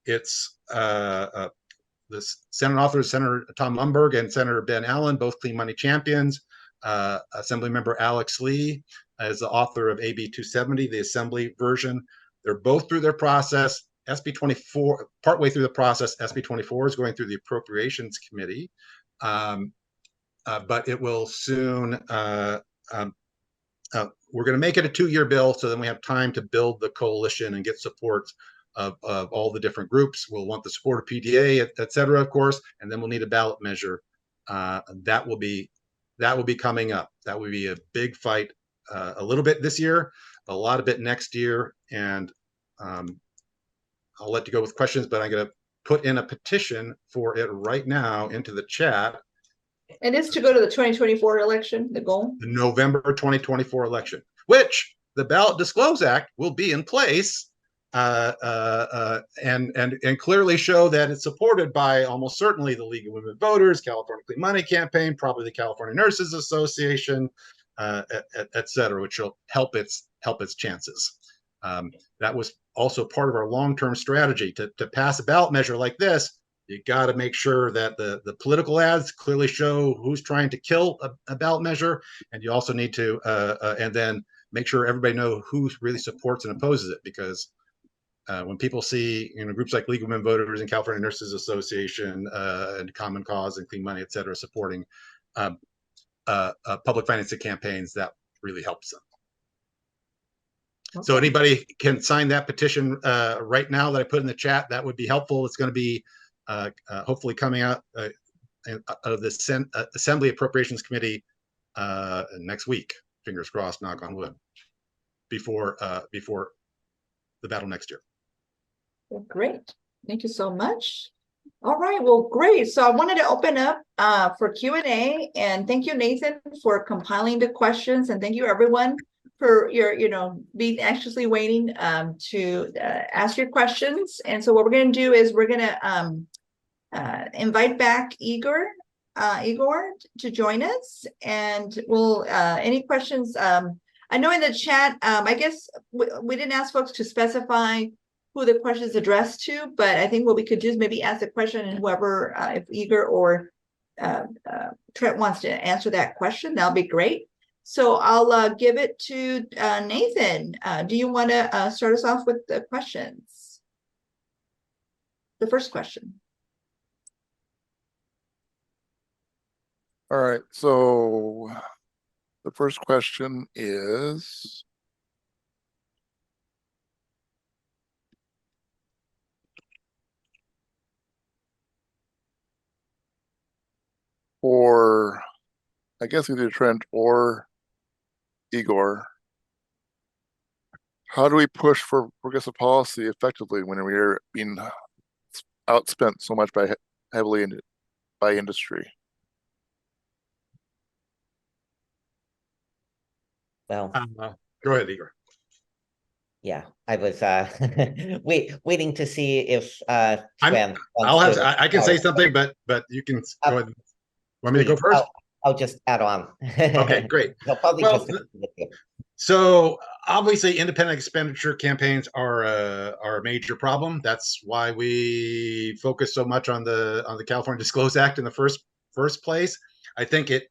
It's the Senate authors, Senator Tom Umberg and Senator Ben Allen, both clean money champions. Assemblymember Alex Lee is the author of AB 270, the Assembly version. They're both through their process. SB 24, partway through the process, SB 24 is going through the Appropriations Committee, but it will soon. We're going to make it a 2-year bill, so then we have time to build the coalition and get support of all the different groups. We'll want the support of PDA, et cetera, of course, and then we'll need a ballot measure. That will be coming up. That will be a big fight, a little bit this year, a lot of it next year, and I'll let you go with questions, but I'm going to put in a petition for it right now into the chat. And it's to go to the 2024 election, the goal? The November 2024 election, which the Ballot Disclose Act will be in place and clearly show that it's supported by almost certainly the League of Women Voters, California Clean Money Campaign, probably the California Nurses Association, et cetera, which will help its chances. That was also part of our long-term strategy to pass a ballot measure like this. You got to make sure that the political ads clearly show who's trying to kill a ballot measure, and you also need to and then make sure everybody know who really supports and opposes it, because when people see groups like League of Women Voters and California Nurses Association and Common Cause and Clean Money, et cetera, supporting public financing campaigns, that really helps them. Okay. So anybody can sign that petition right now that I put in the chat. That would be helpful. It's going to be hopefully coming out of the Assembly Appropriations Committee next week. Fingers crossed, knock on wood, before the battle next year. Well, great. Thank you so much. All right. Well, great. So I wanted to open up for Q&A, and thank you, Nathan, for compiling the questions, and thank you, everyone, for your, being anxiously waiting to ask your questions. And so what we're going to do is we're going to invite back Igor to join us, and we'll any questions. I know in the chat, I guess we didn't ask folks to specify who the question is addressed to, but I think what we could do is maybe ask the question, and whoever, if Igor or Trent wants to answer that question, that'll be great. So I'll give it to Nathan. Do you want to start us off with the questions? The first question. All right, so the first question is, for, I guess either Trent or Igor, how do we push for progressive policy effectively when we are being outspent so much heavily by industry? Well, Go ahead, Igor. yeah, I was waiting to see if I'm- Trent I'll wants have, to I can say start. something, but you can go ahead. Want me to go Please, first? I'll just add on. Okay, great. I'll probably Well, disagree with you. So obviously, independent expenditure campaigns are a major problem. That's why we focus so much on the California Disclose Act in the first place. I think it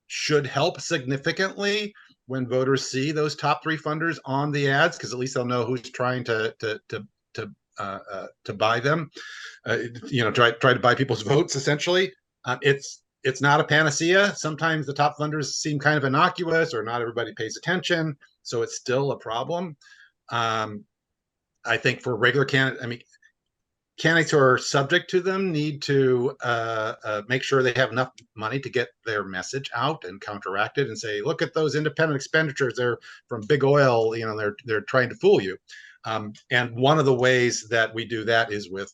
should help significantly when voters see those top 3 funders on the ads, because at least they'll know who's trying to buy them. Try to buy people's votes. Essentially, it's not a panacea. Sometimes the top funders seem kind of innocuous, or not everybody pays attention, so it's still a problem. I think for regular candidates, candidates who are subject to them need to make sure they have enough money to get their message out and counteract it, and say, look at those independent expenditures. They're from big oil. They're trying to fool you. And one of the ways that we do that is with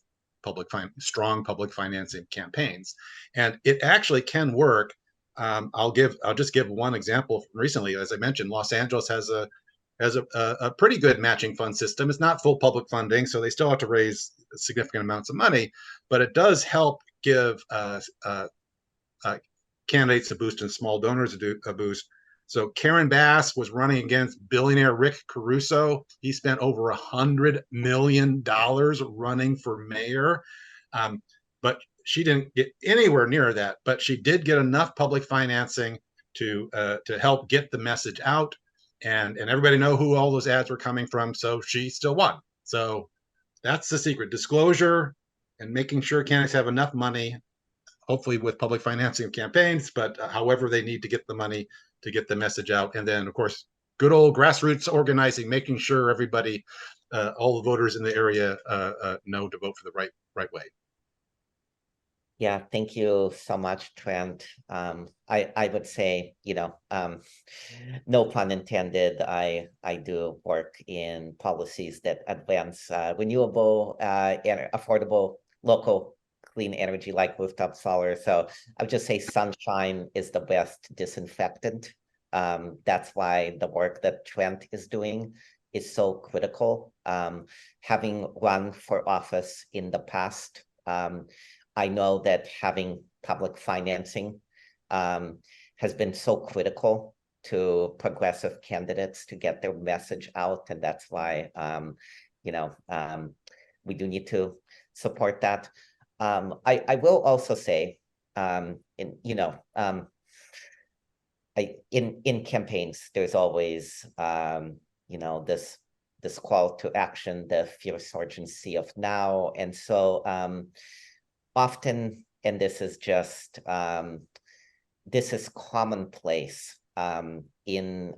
strong public financing campaigns, and it actually can work. I'll just give one example. Recently, as I mentioned, Los Angeles has a pretty good matching fund system. It's not full public funding, so they still have to raise significant amounts of money, but it does help give candidates a boost and small donors a boost. So Karen Bass was running against billionaire Rick Caruso. He spent over $100 million running for mayor, but she didn't get anywhere near that. But she did get enough public financing to help get the message out, and everybody know who all those ads were coming from. So she still won. So that's the secret: disclosure and making sure candidates have enough money, hopefully with public financing of campaigns, but however they need to get the money to get the message out. And then, of course, good old grassroots organizing, making sure everybody, all the voters in the area know to vote for the right way. Yeah, thank you so much, Trent. I would say, no pun intended, I do work in policies that advance renewable and affordable local clean energy like rooftop solar. So I would just say sunshine is the best disinfectant. That's why the work that Trent is doing is so critical. Having run for office in the past, I know that having public financing has been so critical to progressive candidates to get their message out, and that's why we do need to support that. I will also say, in campaigns, there's always this call to action, the fierce urgency of now, and so often, and this is commonplace in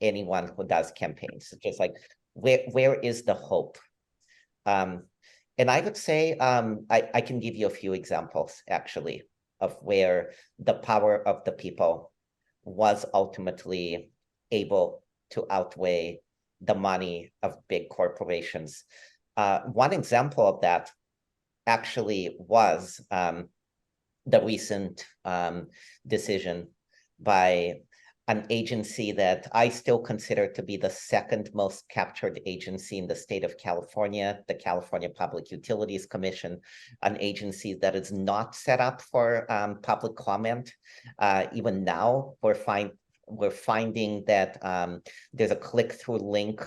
anyone who does campaigns. It's just like, where is the hope? And I would say I can give you a few examples actually of where the power of the people was ultimately able to outweigh the money of big corporations. One example of that actually was the recent decision by an agency that I still consider to be the second most captured agency in the state of California, the California Public Utilities Commission, an agency that is not set up for public comment. Even now, we're finding that there's a click-through link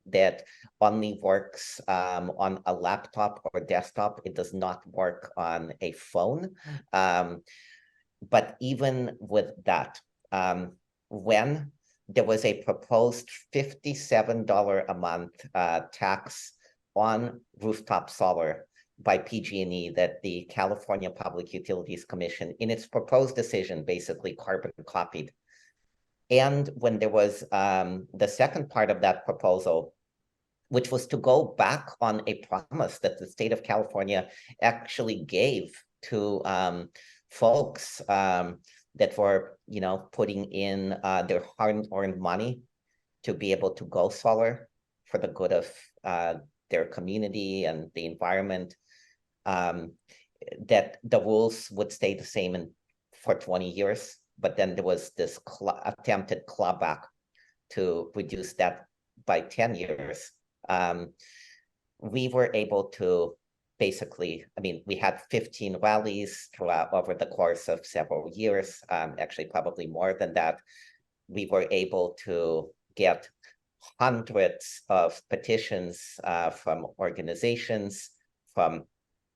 that only works on a laptop or desktop. It does not work on a phone. But even with that, when there was a proposed $57 a month tax on rooftop solar by PG&E that the California Public Utilities Commission, in its proposed decision, basically carbon copied. And when there was the second part of that proposal, which was to go back on a promise that the state of California actually gave to folks that were, putting in their hard-earned money to be able to go solar for the good of their community and the environment, that the rules would stay the same for 20 years. but then there was this attempted clawback to reduce that by 10 years. We were able to basically, I mean, we had 15 rallies throughout over the course of several years, actually probably more than that. We were able to get hundreds of petitions from organizations, from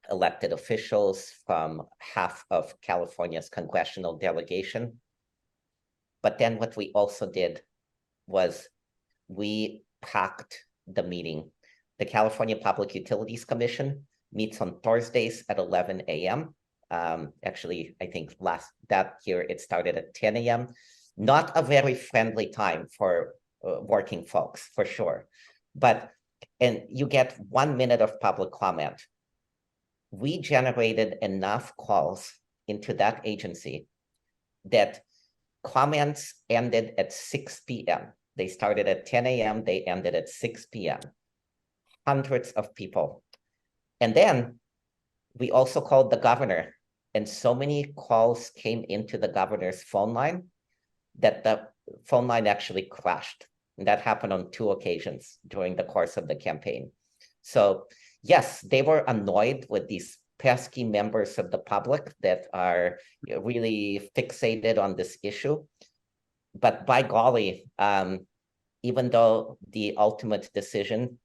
elected officials, from half of California's congressional delegation. But then what we also did was we packed the meeting. The California Public Utilities Commission meets on Thursdays at 11 a.m. Actually, I think that year it started at 10 a.m. Not a very friendly time for working folks, for sure. And you get 1 minute of public comment. We generated enough calls into that agency that comments ended at 6 p.m. They started at 10 a.m., they ended at 6 p.m. Hundreds of people. And then we also called the governor, and so many calls came into the governor's phone line that the phone line actually crashed. And that happened on 2 occasions during the course of the campaign. So yes, they were annoyed with these pesky members of the public that are really fixated on this issue. But by golly, even though the ultimate decision,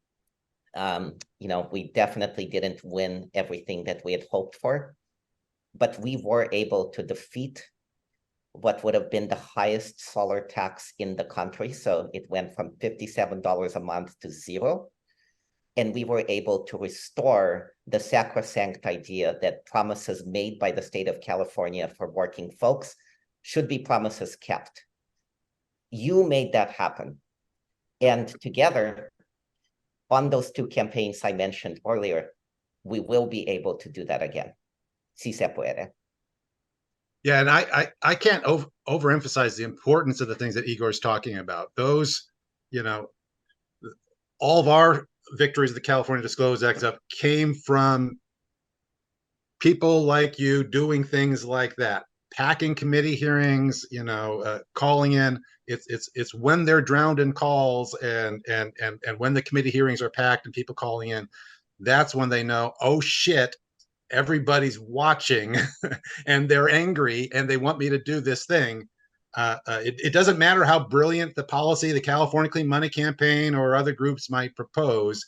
we definitely didn't win everything that we had hoped for, but we were able to defeat what would have been the highest solar tax in the country. So it went from $57 a month to 0. And we were able to restore the sacrosanct idea that promises made by the state of California for working folks should be promises kept. You made that happen. And together, on those 2 campaigns I mentioned earlier, we will be able to do that again. Si se puede. Yeah, and I can't overemphasize the importance of the things that Igor is talking about. Those, all of our victories of the California Disclosure Act stuff came from people like you doing things like that, packing committee hearings, calling in. It's when they're drowned in calls and when the committee hearings are packed and people calling in, that's when they know, oh shit, everybody's watching and they're angry and they want me to do this thing. It doesn't matter how brilliant the policy, the California Clean Money Campaign or other groups might propose.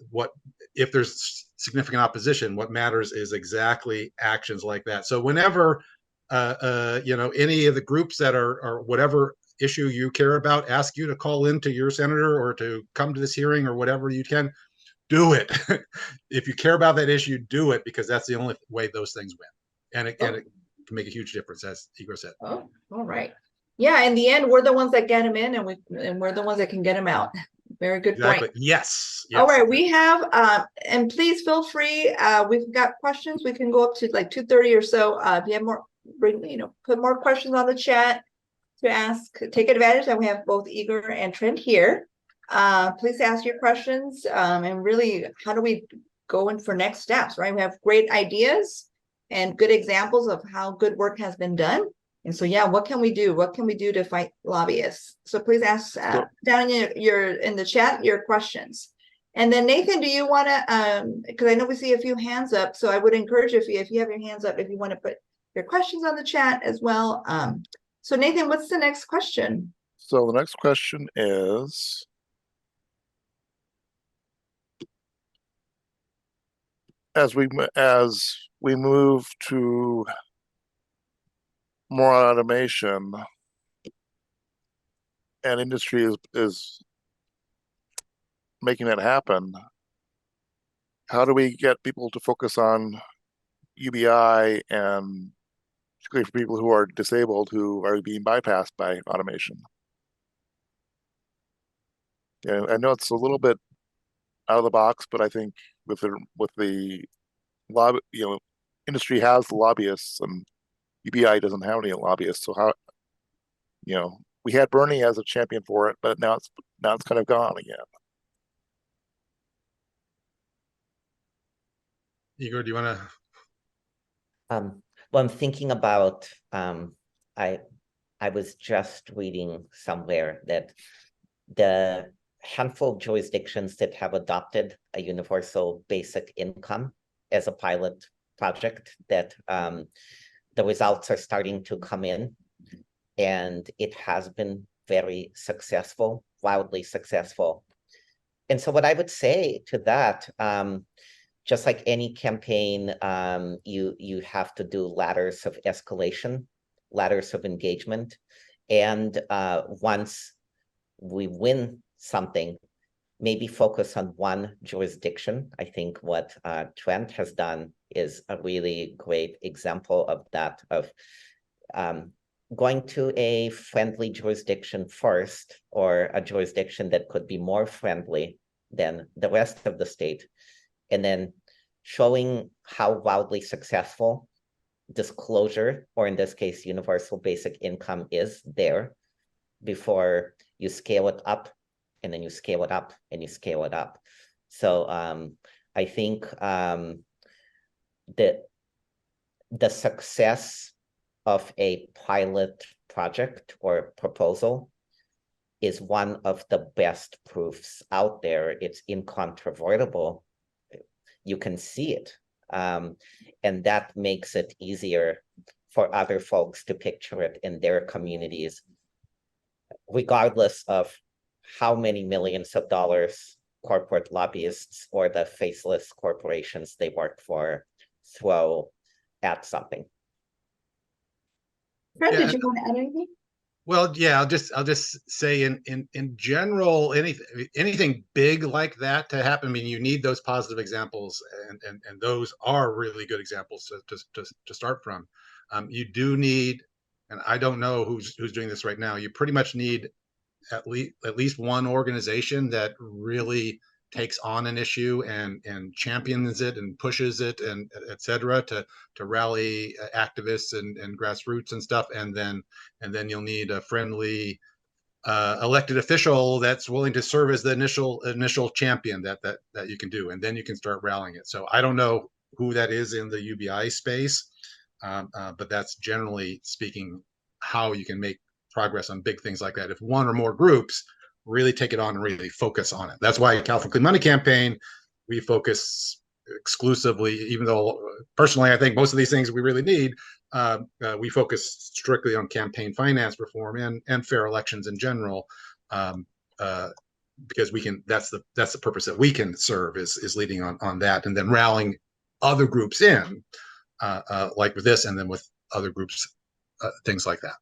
What if there's significant opposition? What matters is exactly actions like that. So whenever any of the groups that are whatever issue you care about ask you to call into your senator or to come to this hearing or whatever you can, do it. If you care about that issue, do it, because that's the only way those things win. And it can make a huge difference, as Igor said. Oh, all right. Yeah, in the end, we're the ones that get them in, and we're the ones that can get them out. Very good Exactly. point. Yes. All right, we have, and please feel free. We've got questions. We can go up to like 2:30 or so. If you have more, put more questions on the chat to ask. Take advantage that we have both Igor and Trent here. Please ask your questions. And really, how do we go in for next steps? Right, we have great ideas and good examples of how good work has been done. And so, yeah, what can we do? What can we do to fight lobbyists? So please ask down in the chat your questions. And then Nathan, do you want to? Because I know we see a few hands up, so I would encourage if you have your hands up, if you want to put your questions on the chat as well. So Nathan, what's the next question? So the next question is, as we move to more automation and industry is making that happen, how do we get people to focus on UBI, and particularly for people who are disabled who are being bypassed by automation? Yeah, I know it's a little bit out of the box, but I think with the lobby, industry has the lobbyists, and UBI doesn't have any lobbyists. So how, we had Bernie as a champion for it, but now it's kind of gone again. Igor, do you want to? Well, I'm thinking about, I was just reading somewhere that the handful of jurisdictions that have adopted a universal basic income as a pilot project, that the results are starting to come in, and it has been very successful, wildly successful. And so what I would say to that, just like any campaign, you have to do ladders of escalation, ladders of engagement. And once we win something, maybe focus on one jurisdiction. I think what Trent has done is a really great example of that, of going to a friendly jurisdiction first, or a jurisdiction that could be more friendly than the rest of the state, and then showing how wildly successful disclosure, or in this case, universal basic income, is there before you scale it up, and then you scale it up, and you scale it up. So I think that the success of a pilot project or proposal is one of the best proofs out there. It's incontrovertible. You can see it. And that makes it easier for other folks to picture it in their communities, regardless of how many millions of dollars corporate lobbyists or the faceless corporations they work for throw at something. Fred, Yeah. did you want to add anything? Well, yeah, I'll just say in general, anything big like that to happen, I mean, you need those positive examples, and those are really good examples to start from. You do need, and I don't know who's doing this right now, you pretty much need at least one organization that really takes on an issue and champions it and pushes it, and et cetera, to rally activists and grassroots and stuff, and then you'll need a friendly elected official that's willing to serve as the initial champion that you can do, and then you can start rallying it. So I don't know who that is in the UBI space, but that's generally speaking how you can make progress on big things like that. If one or more groups really take it on and really focus on it. That's why California Clean Money Campaign, we focus exclusively, even though personally I think most of these things we really need, we focus strictly on campaign finance reform and fair elections in general, because we can. That's the purpose that we can serve, is leading on that, and then rallying other groups in, like with this, and then with other groups, things like that.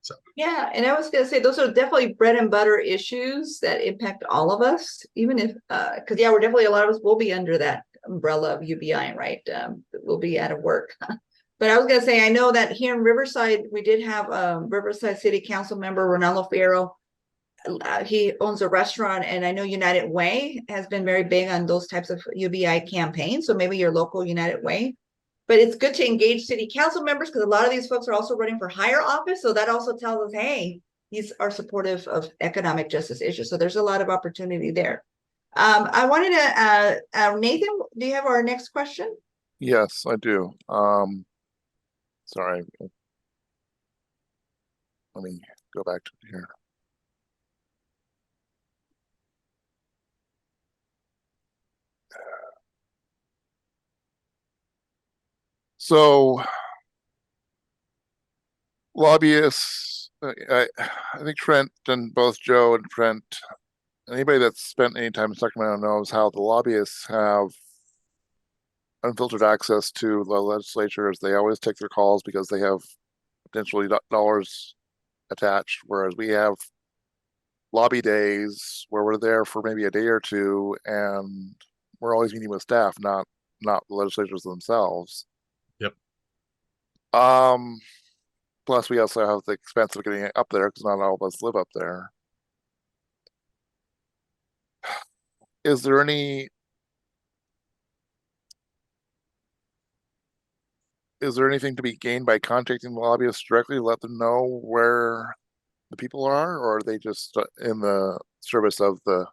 So Yeah, and I was going to say those are definitely bread and butter issues that impact all of us, even if, because yeah, we're definitely, a lot of us will be under that umbrella of UBI, right? We'll be out of work. But I was going to say, I know that here in Riverside, we did have a Riverside City Council member, Ronaldo Fierro. He owns a restaurant, and I know United Way has been very big on those types of UBI campaigns. So maybe your local United Way. But it's good to engage city council members, because a lot of these folks are also running for higher office. So that also tells us, hey, these are supportive of economic justice issues. So there's a lot of opportunity there. I wanted to, Nathan, do you have our next question? Yes, I do. Sorry. Let me go back to here. So, lobbyists, I think Trent and both Joe and Trent, anybody that's spent any time in Sacramento knows how the lobbyists have unfiltered access to the legislatures. They always take their calls because they have potentially dollars attached, whereas we have lobby days where we're there for maybe a day or two, and we're always meeting with staff, not the legislators themselves. Yep. Plus we also have the expense of getting up there, because not all of us live up there. Is there anything to be gained by contacting the lobbyists directly to let them know where the people are, or are they just in the service of the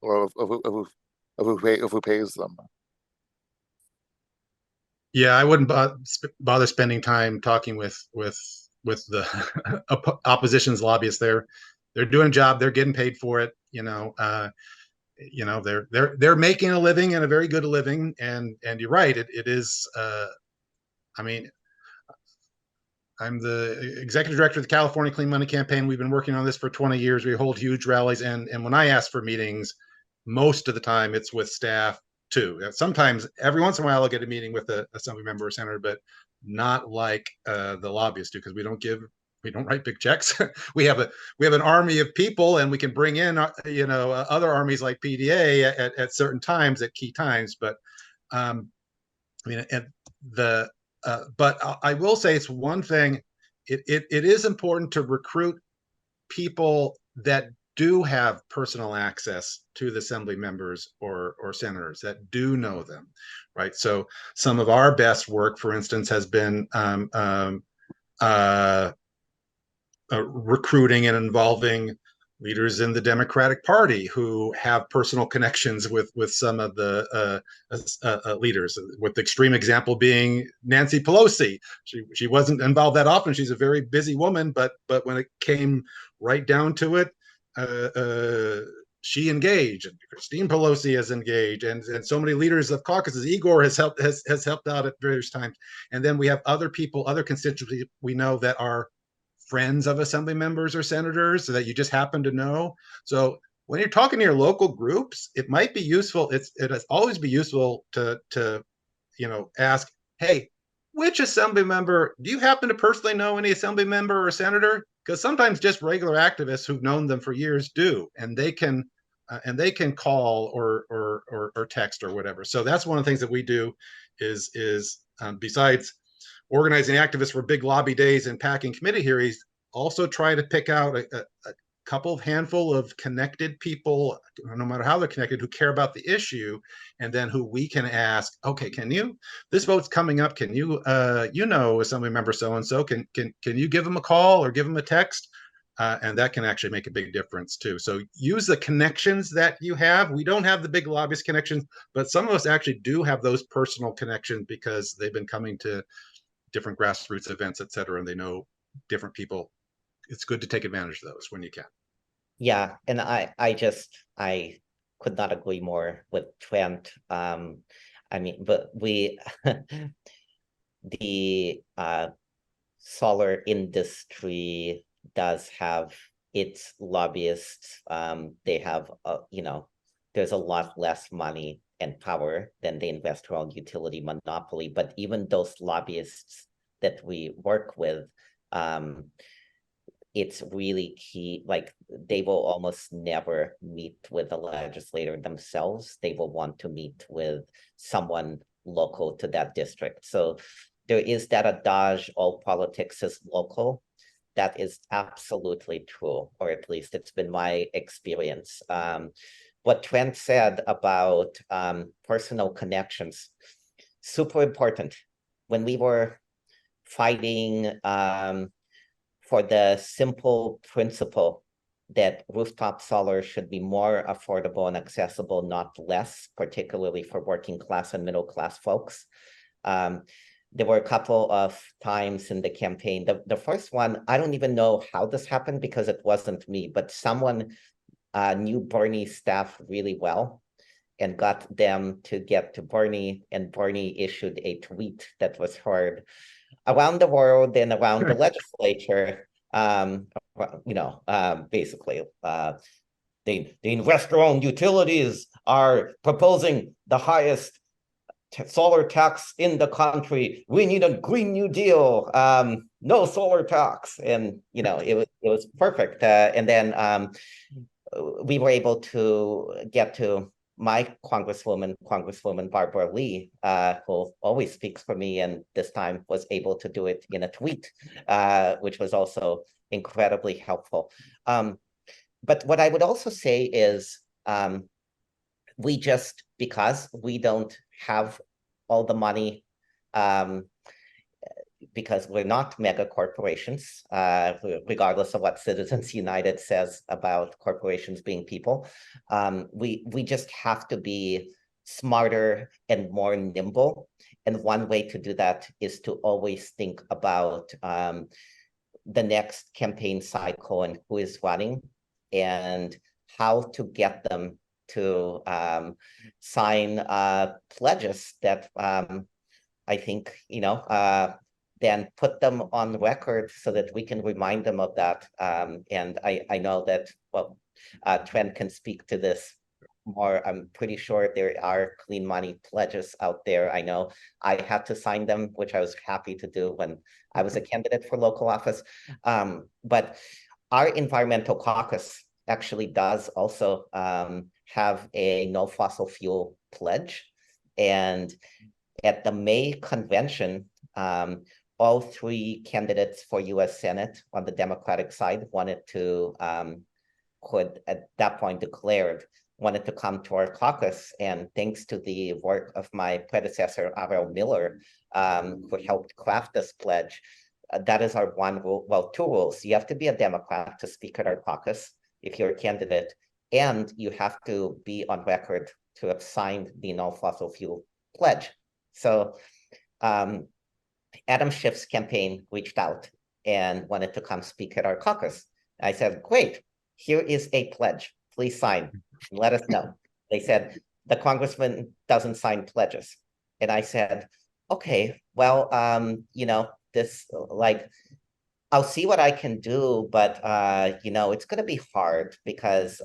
who pays them? Yeah, I wouldn't bother spending time talking with the opposition's lobbyists. They're doing a job. They're getting paid for it. They're making a living, and a very good living. And you're right. It is. I mean, I'm the executive director of the California Clean Money Campaign. We've been working on this for 20 years. We hold huge rallies, and when I ask for meetings, most of the time it's with staff too. Sometimes, every once in a while, I'll get a meeting with a assembly member or senator, but not like the lobbyists do, because we don't write big checks. we have an army of people, and we can bring in other armies like PDA at certain times, at key times. But I mean, and but I will say, it's one thing. It is important to recruit people that do have personal access to the assembly members or senators, that do know them, right? So some of our best work, for instance, has been recruiting and involving leaders in the Democratic Party who have personal connections with some of the leaders, with the extreme example being Nancy Pelosi. She wasn't involved that often. She's a very busy woman, but when it came right down to it, she engaged, and Christine Pelosi has engaged, and so many leaders of caucuses. Igor has helped out at various times. And then we have other people, other constituencies we know that are friends of assembly members or senators, so that you just happen to know. So when you're talking to your local groups, it might be useful. It has always be useful to ask, hey, which assembly member, do you happen to personally know any assembly member or senator? Because sometimes just regular activists who've known them for years do, and they can call or text or whatever. So that's one of the things that we do is besides organizing activists for big lobby days and packing committee hearings, also try to pick out a couple of handful of connected people, no matter how they're connected, who care about the issue, and then who we can ask, okay, this vote's coming up, can you, assembly member so-and-so, can you give them a call or give them a text? And that can actually make a big difference too. So use the connections that you have. We don't have the big lobbyist connections, but some of us actually do have those personal connections because they've been coming to different grassroots events, et cetera, and they know different people. It's good to take advantage of those when you can. Yeah, and I could not agree more with Trent. I mean, but the solar industry does have its lobbyists. They have, there's a lot less money and power than the investor-owned utility monopoly. But even those lobbyists that we work with, it's really key. Like, they will almost never meet with the legislator themselves. They will want to meet with someone local to that district. So there is that adage, all politics is local. That is absolutely true, or at least it's been my experience. What Trent said about personal connections, super important. When we were fighting for the simple principle that rooftop solar should be more affordable and accessible, not less, particularly for working class and middle class folks. There were a couple of times in the campaign. The first one, I don't even know how this happened because it wasn't me, but someone knew Bernie's staff really well and got them to get to Bernie, and Bernie issued a tweet that was heard around the world and around the legislature. Basically, the investor-owned utilities are proposing the highest solar tax in the country. We need a Green New Deal. No solar tax, and it was perfect. And then we were able to get to my Congresswoman Barbara Lee, who always speaks for me, and this time was able to do it in a tweet, which was also incredibly helpful. But what I would also say is, because we don't have all the money, because we're not mega corporations, regardless of what Citizens United says about corporations being people, we just have to be smarter and more nimble. And one way to do that is to always think about the next campaign cycle and who is running and how to get them to sign pledges that I think, then put them on record so that we can remind them of that. And I know that, Trent can speak to this more. I'm pretty sure there are clean money pledges out there. I know I had to sign them, which I was happy to do when I was a candidate for local office. But our environmental caucus actually does also have a no fossil fuel pledge. And at the May convention, all three candidates for US Senate on the Democratic side wanted to, at that point declared, wanted to come to our caucus. And thanks to the work of my predecessor, Ariel Miller, who helped craft this pledge, that is our one rule, well, two rules. You have to be a Democrat to speak at our caucus if you're a candidate, and you have to be on record to have signed the no fossil fuel pledge. So Adam Schiff's campaign reached out and wanted to come speak at our caucus. I said, great, here is a pledge. Please sign and let us know. They said, the congressman doesn't sign pledges. And I said, okay, well, this, I'll see what I can do, but, it's going to be hard because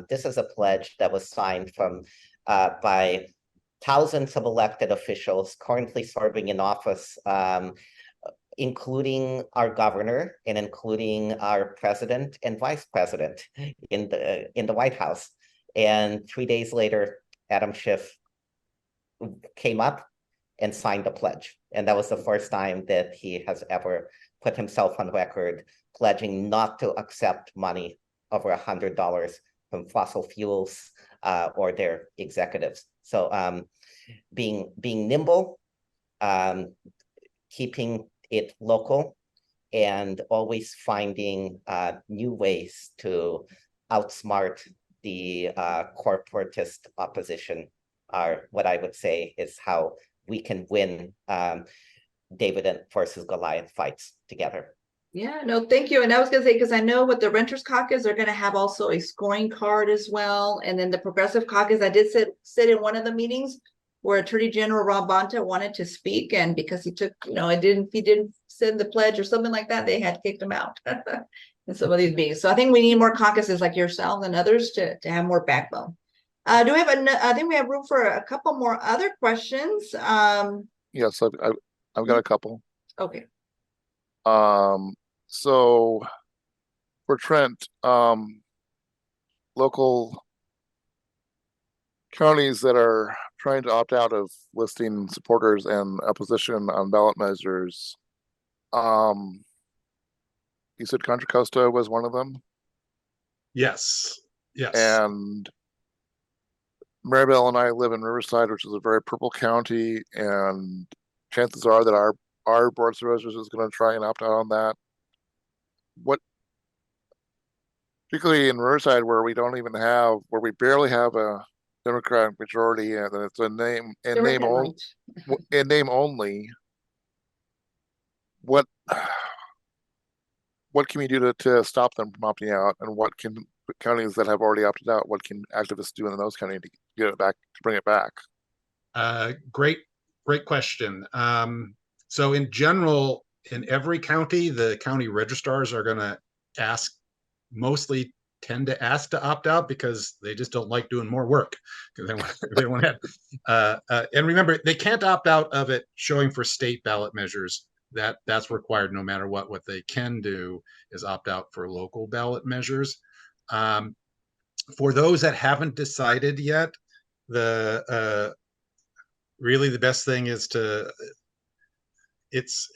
this is a pledge that was signed by thousands of elected officials currently serving in office, including our governor and including our president and vice president in the White House. And 3 days later, Adam Schiff came up and signed the pledge. And that was the first time that he has ever put himself on record pledging not to accept money over $100 from fossil fuels or their executives. So being nimble, keeping it local, and always finding new ways to outsmart the corporatist opposition are what I would say is how we can win David versus Goliath fights together. Yeah, no, thank you. And I was going to say, because I know with the Renters Caucus, they're going to have also a scoring card as well. And then the Progressive Caucus, I did sit in one of the meetings where Attorney General Rob Bonta wanted to speak, and because he took, he didn't send the pledge or something like that, they had kicked him out in some of these meetings. So I think we need more caucuses like yourselves and others to have more backbone. Do we have I think we have room for a couple more other questions. Yes, I've got a couple. Okay. So for Trent, local counties that are trying to opt out of listing supporters and opposition on ballot measures, you said Contra Costa was one of them? Yes. And Mirabel and I live in Riverside, which is a very purple county, and chances are that our board of supervisors is going to try and opt out on that. Particularly in Riverside, where we barely have a Democratic majority, and it's a name only. What can we do to stop them from opting out, and what can counties that have already opted out, what can activists do in those counties to get it back, to bring it back? Great question. So in general, in every county, the county registrars are going to tend to ask to opt out because they just don't like doing more work. They want to have, and remember, they can't opt out of it showing for state ballot measures. That's required no matter what. What they can do is opt out for local ballot measures. For those that haven't decided yet, really the best thing is it's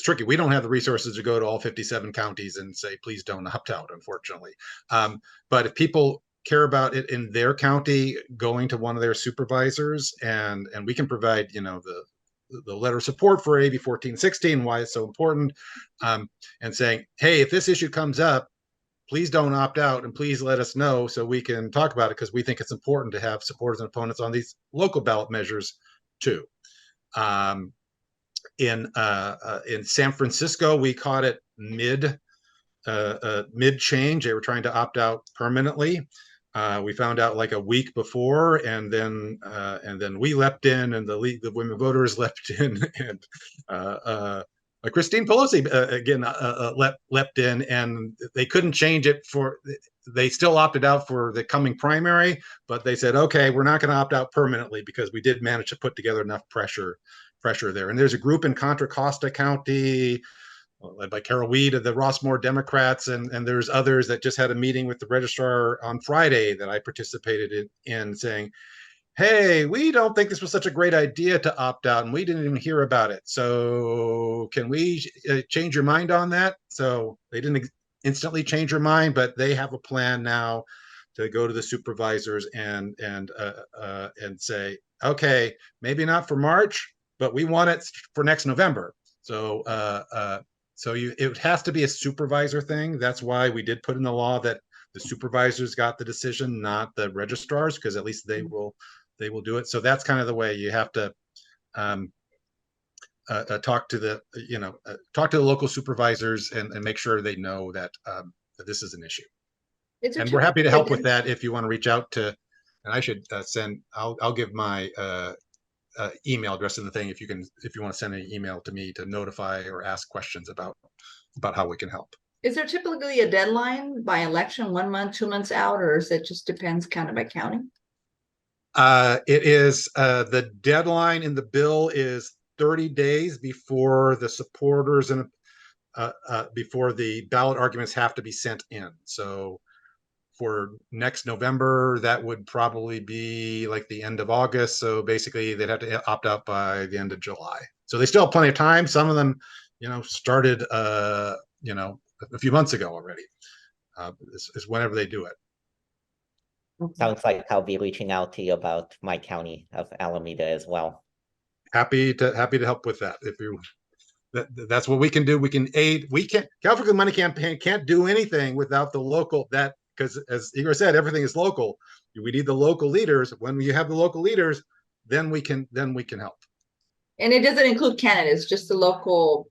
tricky. We don't have the resources to go to all 57 counties and say, please don't opt out, unfortunately. But if people care about it in their county, going to one of their supervisors, and we can provide, the letter of support for AB 1416, why it's so important, and saying, hey, if this issue comes up, please don't opt out, and please let us know so we can talk about it, because we think it's important to have supporters and opponents on these local ballot measures too. In San Francisco, we caught it mid change. They were trying to opt out permanently. We found out like a week before, and then we leapt in, and the women voters leapt in, and Christine Pelosi again leapt in, and they couldn't change it they still opted out for the coming primary, but they said, okay, we're not going to opt out permanently, because we did manage to put together enough pressure there. And there's a group in Contra Costa County, led by Carol Weed of the Rossmore Democrats, and there's others that just had a meeting with the registrar on Friday that I participated in saying, hey, we don't think this was such a great idea to opt out, and we didn't even hear about it. So can we change your mind on that? So they didn't instantly change their mind, but they have a plan now to go to the supervisors and say, okay, maybe not for March, but we want it for next November. So it has to be a supervisor thing. That's why we did put in the law that the supervisors got the decision, not the registrars, because at least they will do it. So that's kind of the way you have to talk to the local supervisors and make sure they know that this is an issue. And we're happy to help with that if you want to reach out to. And I should I'll give my email address in the thing if you want to send an email to me to notify or ask questions about how we can help. Is there typically a deadline by election, 1 month, 2 months out, or is it just depends county by county? It is the deadline in the bill is 30 days before the supporters and before the ballot arguments have to be sent in. So for next November, that would probably be like the end of August. So basically they'd have to opt out by the end of July. So they still have plenty of time. Some of them, started, a few months ago already. Is whenever they do it. Sounds like I'll be reaching out to you about my county of Alameda as well. Happy to help with that. If you, that's what we can do. We can aid. We can't. California Money Campaign can't do anything without the local. Because as Igor said, everything is local. We need the local leaders. When you have the local leaders, then we can help. And it doesn't include candidates, just the local,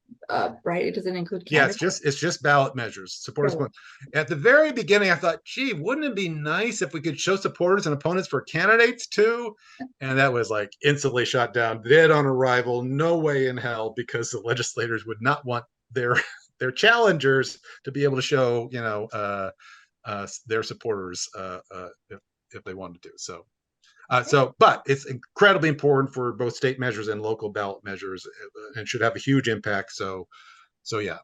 right? It doesn't include candidates. Yeah, it's just ballot measures. Supporters. Right. At the very beginning, I thought, gee, wouldn't it be nice if we could show supporters and opponents for candidates too? And that was like instantly shot down, dead on arrival. No way in hell, because the legislators would not want their challengers to be able to show, their supporters if they wanted to. But it's incredibly important for both state measures and local ballot measures, and should have a huge impact. So yeah.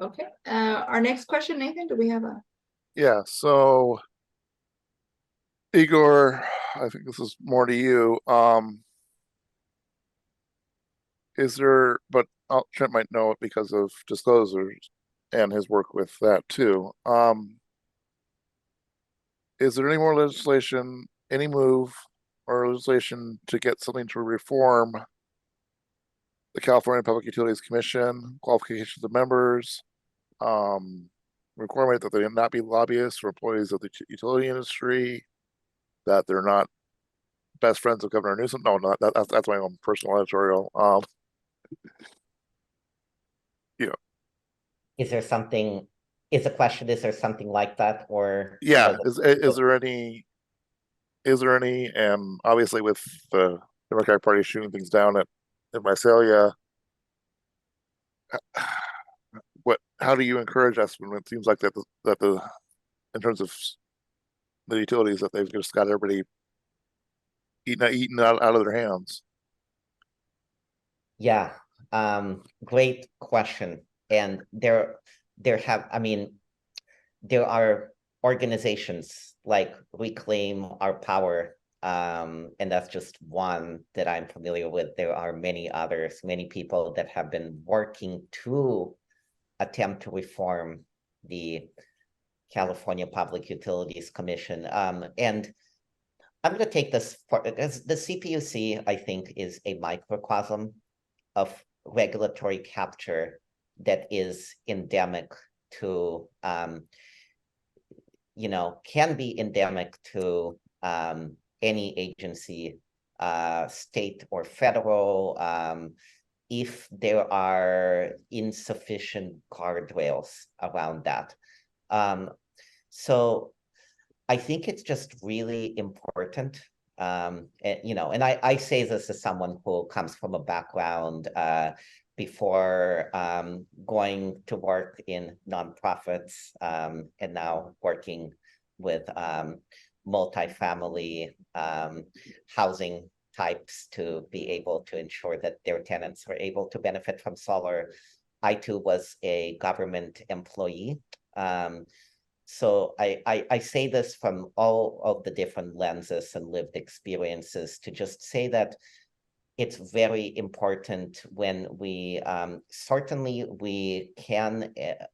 Okay. Our next question, Nathan, do we have a? Yeah. So Igor, I think this is more to you. Is there? But Trent might know it because of disclosures and his work with that too. Is there any more legislation? Any move or legislation to get something to reform the California Public Utilities Commission, qualifications of members, requirement that they not be lobbyists or employees of the utility industry, that they're not best friends of Governor Newsom? No, that's my own personal editorial. Is there something? Is the question? Is there something like that, or yeah? Is there any? And obviously, with the Democratic Party shooting things down at Visalia, how do you encourage us when it seems like that in terms of the utilities, that they've just got everybody eating out of their hands? Yeah, great question. And there are organizations like Reclaim Our Power, and that's just one that I'm familiar with. There are many others, many people that have been working to attempt to reform the California Public Utilities Commission. And I'm going to take this because the CPUC, I think, is a microcosm of regulatory capture that is endemic to can be endemic to any agency, state or federal, if there are insufficient guardrails around that. So I think it's just really important. And I say this as someone who comes from a background before going to work in nonprofits and now working with multifamily housing types to be able to ensure that their tenants are able to benefit from solar. I too was a government employee. So I say this from all of the different lenses and lived experiences to just say that it's very important when we certainly we can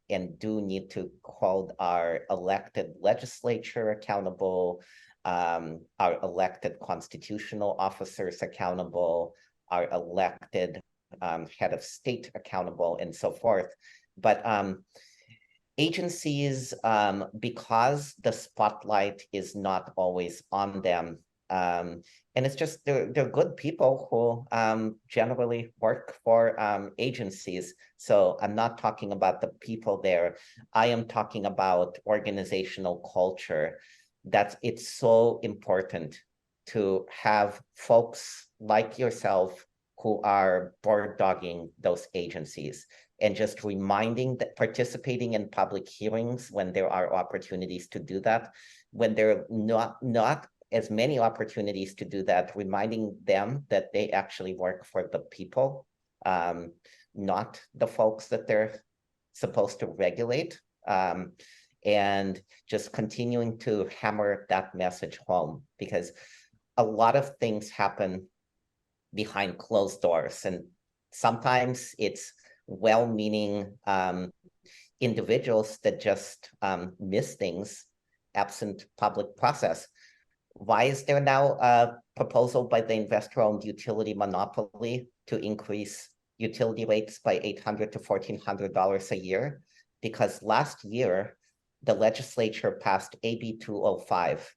and do need to hold our elected legislature accountable, our elected constitutional officers accountable, our elected head of state accountable, and so forth. But agencies, because the spotlight is not always on them, and it's just they're good people who generally work for agencies. So I'm not talking about the people there. I am talking about organizational culture. It's so important to have folks like yourself who are board dogging those agencies and just reminding that participating in public hearings when there are opportunities to do that, when there are not as many opportunities to do that, reminding them that they actually work for the people, not the folks that they're supposed to regulate, and just continuing to hammer that message home, because a lot of things happen behind closed doors, and sometimes it's well-meaning individuals that just miss things absent public process. Why is there now a proposal by the investor-owned utility monopoly to increase utility rates by $800 to $1,400 a year? Because last year, the legislature passed AB 205.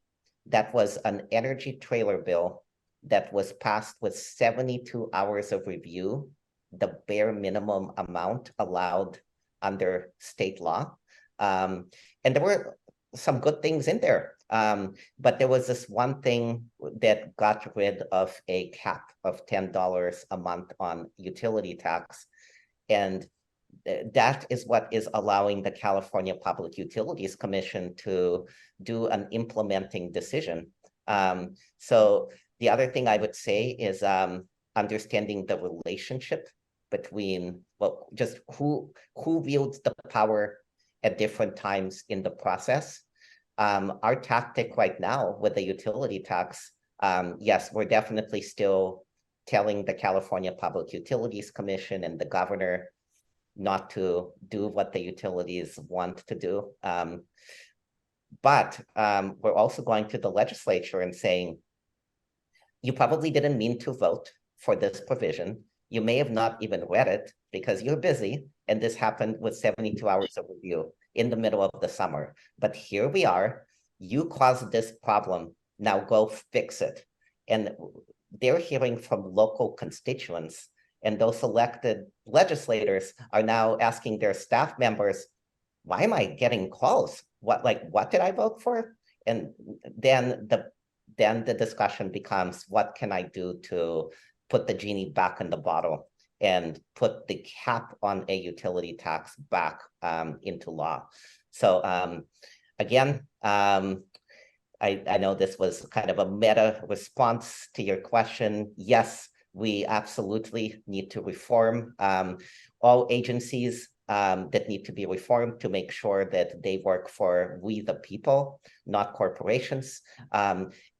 That was an energy trailer bill that was passed with 72 hours of review, the bare minimum amount allowed under state law. And there were some good things in there. But there was this one thing that got rid of a cap of $10 a month on utility tax. And that is what is allowing the California Public Utilities Commission to do an implementing decision. So the other thing I would say is understanding the relationship between, well, just who wields the power at different times in the process. Our tactic right now with the utility tax, yes, we're definitely still telling the California Public Utilities Commission and the governor not to do what the utilities want to do. But we're also going to the legislature and saying, you probably didn't mean to vote for this provision. You may have not even read it because you're busy, and this happened with 72 hours of review in the middle of the summer. But here we are, you caused this problem, now go fix it. And they're hearing from local constituents, and those elected legislators are now asking their staff members, why am I getting calls? What did I vote for? And then the discussion becomes, what can I do to put the genie back in the bottle and put the cap on a utility tax back into law? So again, I know this was kind of a meta response to your question. Yes, we absolutely need to reform all agencies that need to be reformed to make sure that they work for we the people, not corporations.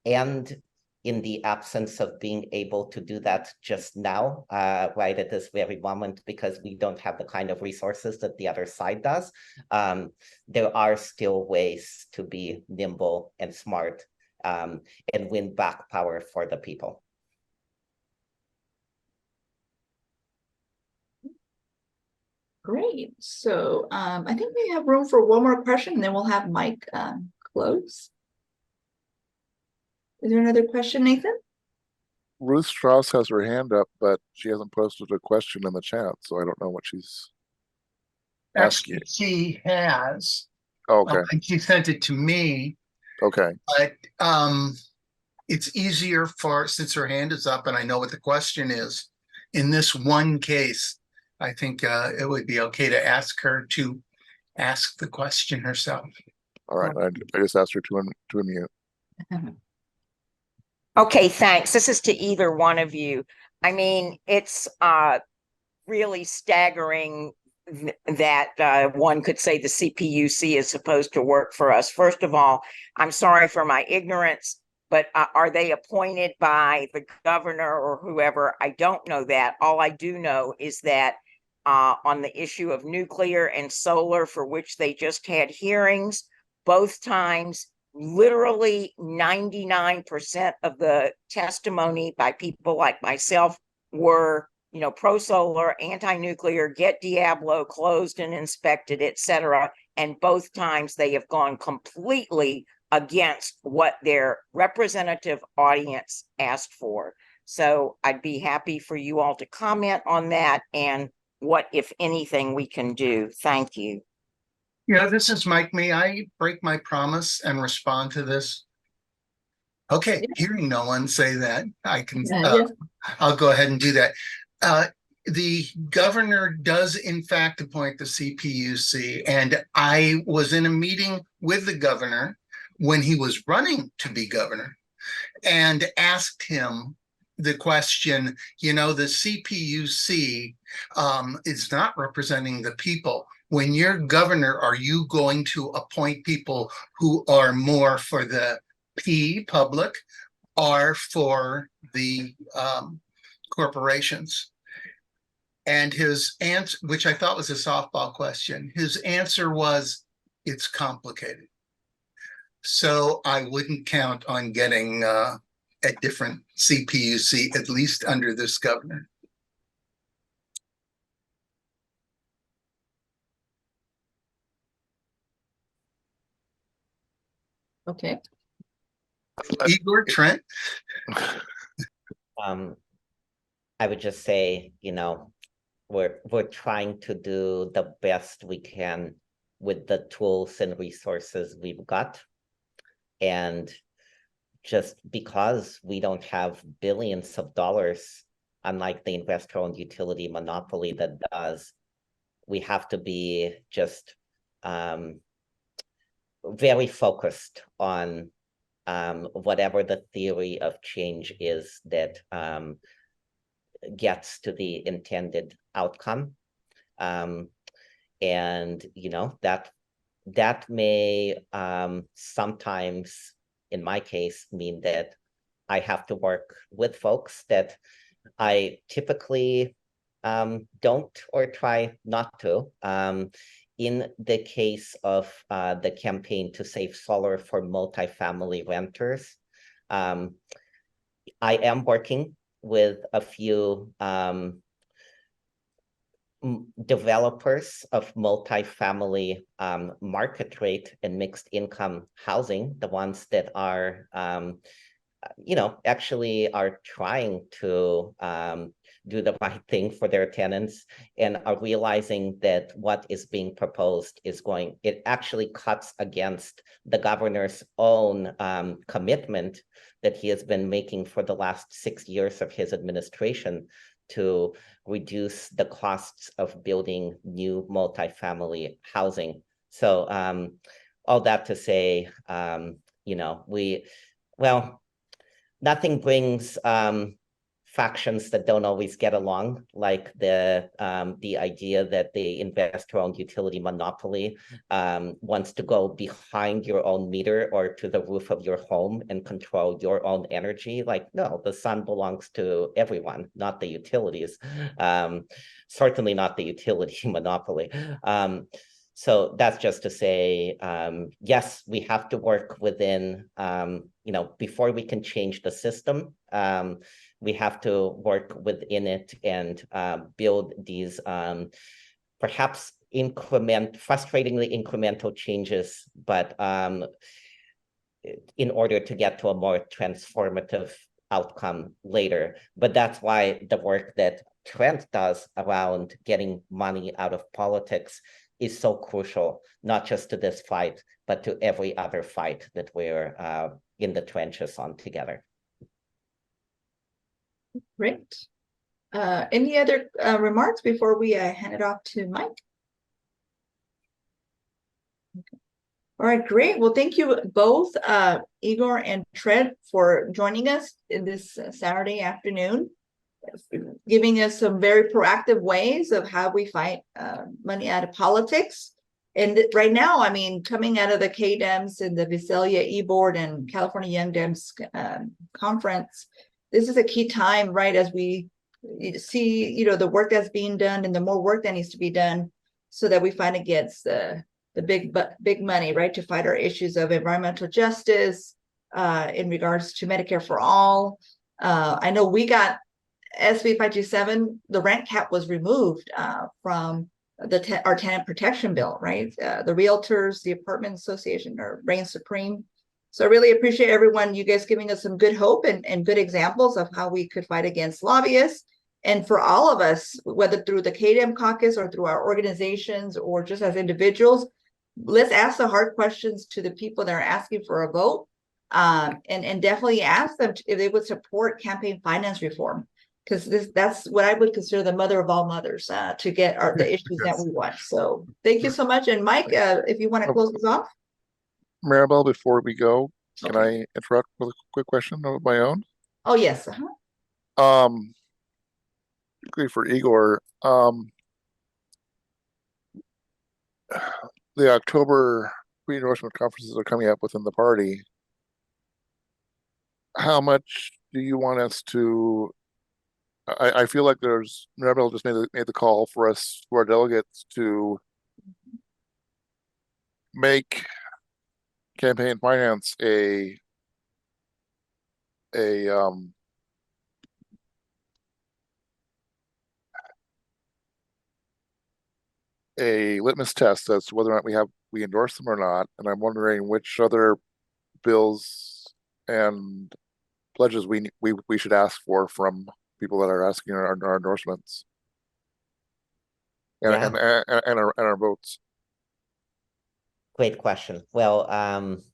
And in the absence of being able to do that just now, right at this very moment, because we don't have the kind of resources that the other side does, there are still ways to be nimble and smart and win back power for the people. Great. So I think we have room for one more question, and then we'll have Mike close. Is there another question, Nathan? Ruth Strauss has her hand up, but she hasn't posted a question in the chat, so I don't know what she's asking. Actually, she has, Okay, and she sent it to me, okay. but it's easier since her hand is up and I know what the question is. In this one case, I think it would be okay to ask her to ask the question herself. All right, I just asked her to unmute. Okay, thanks. This is to either one of you. I mean, it's really staggering that one could say the CPUC is supposed to work for us. First of all, I'm sorry for my ignorance, but are they appointed by the governor or whoever? I don't know that. All I do know is that on the issue of nuclear and solar, for which they just had hearings, both times, literally 99% of the testimony by people like myself were, pro-solar, anti-nuclear, get Diablo closed and inspected, etc. And both times they have gone completely against what their representative audience asked for. So I'd be happy for you all to comment on that and what, if anything, we can do. Thank you. Yeah, this is Mike. May I break my promise and respond to this? Okay, hearing no one say that, I can. Yes. I'll go ahead and do that. The governor does in fact appoint the CPUC, and I was in a meeting with the governor when he was running to be governor and asked him the question, the CPUC is not representing the people. When you're governor, are you going to appoint people who are more for the public or for the corporations? And his answer, which I thought was a softball question, his answer was, it's complicated. So I wouldn't count on getting a different CPUC, at least under this governor. Okay. Igor, Trent? I would just say, we're trying to do the best we can with the tools and resources we've got. And just because we don't have billions of dollars, unlike the investor-owned utility monopoly that does, we have to be just very focused on whatever the theory of change is that gets to the intended outcome. And that may sometimes, in my case, mean that I have to work with folks that I typically don't or try not to. In the case of the campaign to save solar for multifamily renters, I am working with a few developers of multifamily market rate and mixed income housing, the ones that are, actually are trying to do the right thing for their tenants and are realizing that what is being proposed it actually cuts against the governor's own commitment that he has been making for the last 6 years of his administration to reduce the costs of building new multifamily housing. So all that to say, nothing brings factions that don't always get along, like the idea that the investor-owned utility monopoly wants to go behind your own meter or to the roof of your home and control your own energy. Like, no, the sun belongs to everyone, not the utilities. Certainly not the utility monopoly. So that's just to say, yes, we have to work within, before we can change the system, we have to work within it and build these perhaps frustratingly incremental changes, but in order to get to a more transformative outcome later. But that's why the work that Trent does around getting money out of politics is so crucial, not just to this fight, but to every other fight that we're in the trenches on together. Great. Any other remarks before we hand it off to Mike? Okay. All right, great. Well, thank you both, Igor and Trent, for joining us in this Saturday afternoon, giving us some very proactive ways of how we fight money out of politics. And right now, I mean, coming out of the KDEMS and the Visalia e-board and California Young Dems conference, this is a key time, right, as we see, you know, the work that's being done and the more work that needs to be done so that we fight against the big money, right, to fight our issues of environmental justice in regards to Medicare for all. I know we got SB 527, the rent cap was removed from our tenant protection bill, right? The realtors, the apartment association are reign supreme. So I really appreciate everyone, you guys giving us some good hope and good examples of how we could fight against lobbyists. And for all of us, whether through the KDEM caucus or through our organizations or just as individuals, let's ask the hard questions to the people that are asking for a vote, and definitely ask them if they would support campaign finance reform, because that's what I would consider the mother of all mothers to get the issues that we want. So thank you so much. And Mike, if you want to close this off. Mirabel, before we go, can Okay. I interrupt with a quick question of my own? Oh, yes. Particularly for Igor, the October pre-endorsement conferences are coming up within the party. How much do you want us to? I feel like Mirabel just made the call for us, for our delegates, to make campaign finance a litmus test as to whether or not we endorse them or not. And I'm wondering which other bills and pledges we should ask for from people that are asking our endorsements and our votes. Great question. Well, I'm